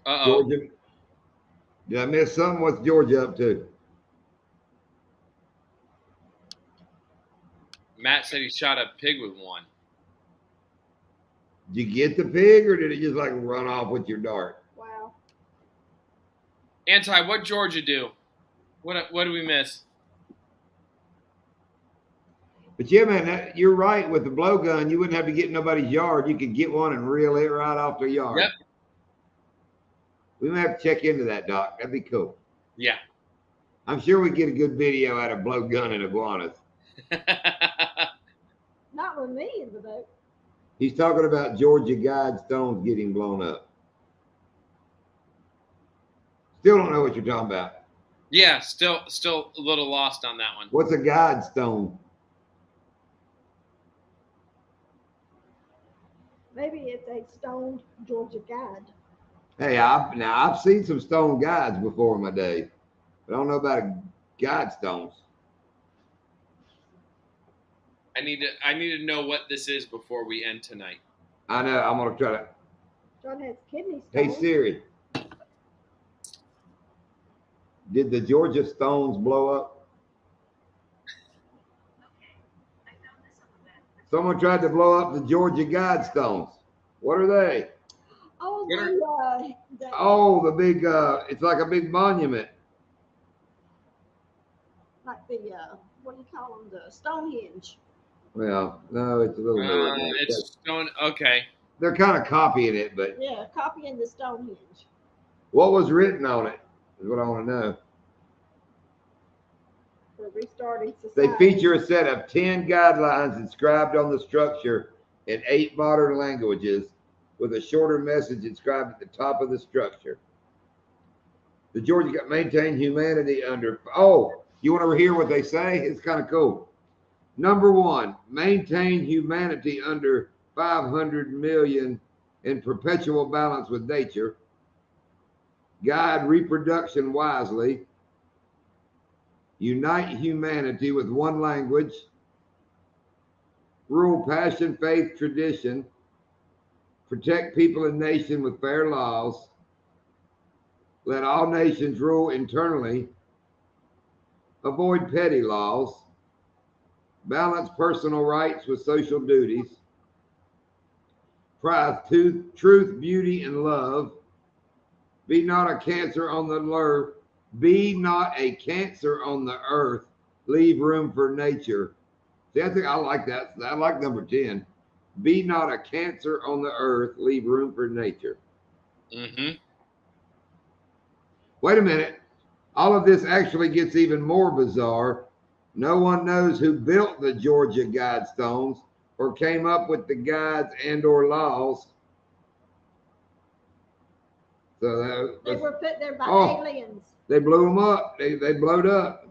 Uh-oh. Georgia. Did I miss something? What's Georgia up to? Matt said he shot a pig with one. Did you get the pig, or did it just like run off with your dart? Wow. Anti, what Georgia do? What do we miss? But yeah, man, you're right. With the blowgun, you wouldn't have to get in nobody's yard. You could get one and reel it right off their yard. Yep. We might have to check into that, Doc. That'd be cool. Yeah. I'm sure we get a good video out of blowgun and iguanas. Not with me in the boat. He's talking about Georgia Guidestones getting blown up. Still don't know what you're talking about. Yeah, still a little lost on that one. What's a guidestone? Maybe it's a stoned Georgia guide. Hey, I've seen some stone guides before in my day, but I don't know about guidestones. I need to know what this is before we end tonight. I know. I'm gonna try to. John has kidney Hey stones. Siri, did the Georgia Stones blow up? Someone tried to blow up the Georgia Guidestones. What are they? Oh, Oh, the big. It's like a big monument. like the what do you call them? The Stonehenge. Well, no, it's a little more. than that. It's stone. Okay. They're kind of copying it, but Yeah, copying the Stonehenge. what was written on it is what I want to know. For restarting They society. feature a set of 10 guidelines inscribed on the structure in 8 modern languages, with a shorter message inscribed at the top of the structure. The Georgia maintain humanity under. Oh, you want to hear what they say? It's kind of cool. Number 1, maintain humanity under 500 million in perpetual balance with nature. Guide reproduction wisely. Unite humanity with one language. Rule passion, faith, tradition. Protect people and nation with fair laws. Let all nations rule internally. Avoid petty laws. Balance personal rights with social duties. Prize truth, beauty, and love. Be not a cancer on the earth. Be not a cancer on the earth. Leave room for nature. See, I think I like that. I like number 10. Be not a cancer on the earth. Leave room for nature. Mm-hmm. Wait a minute. All of this actually gets even more bizarre. No one knows who built the Georgia Guidestones or came up with the guides and or laws. So They were put there by aliens. They blew them up. They blowed up.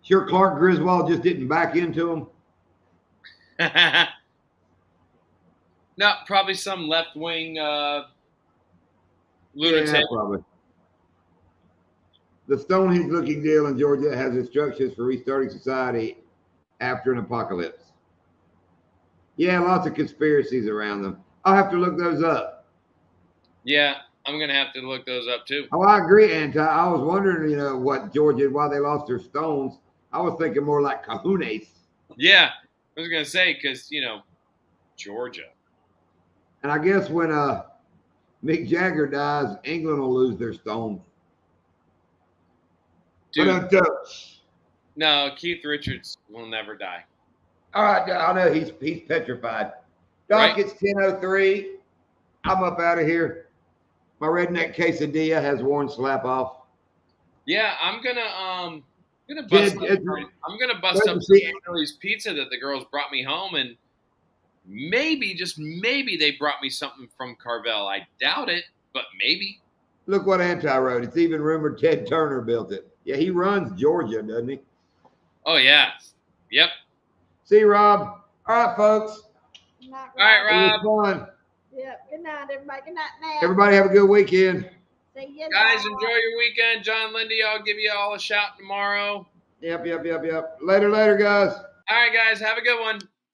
Sure, Clark Griswold just didn't back into them. No, probably some left-wing lunatic. Yeah, probably. The Stonehenge-looking deal in Georgia has instructions for restarting society after an apocalypse. Yeah, lots of conspiracies around them. I'll have to look those up. Yeah, I'm going to have to look those up too. Oh, I agree, Anti. I was wondering, what Georgia, why they lost their stones. I was thinking more like kahunas. Yeah, I was going to say, because, Georgia. And I guess when Mick Jagger dies, England will lose their stones. Dude, no, Keith Richards will never die. All right, I know he's petrified. Doc, Right. It's 10:03. I'm up out of here. My redneck quesadilla has worn slap off. Yeah, I'm gonna bust up some Philly's pizza that the girls brought me home, and maybe, just maybe, they brought me something from Carvel. I doubt it, but maybe. Look what Anti wrote. It's even rumored Ted Turner built it. Yeah, he runs Georgia, doesn't he? Oh yeah. Yep. See, Rob. All right, folks. Not All right, Rob. It was fun. Yep. Good night, everybody. Good night, now. Everybody have a good weekend. See you Guys, tomorrow. enjoy your weekend. John Lindy, I'll give you all a shout tomorrow. Yep. Later, guys. All right, guys, have a good one.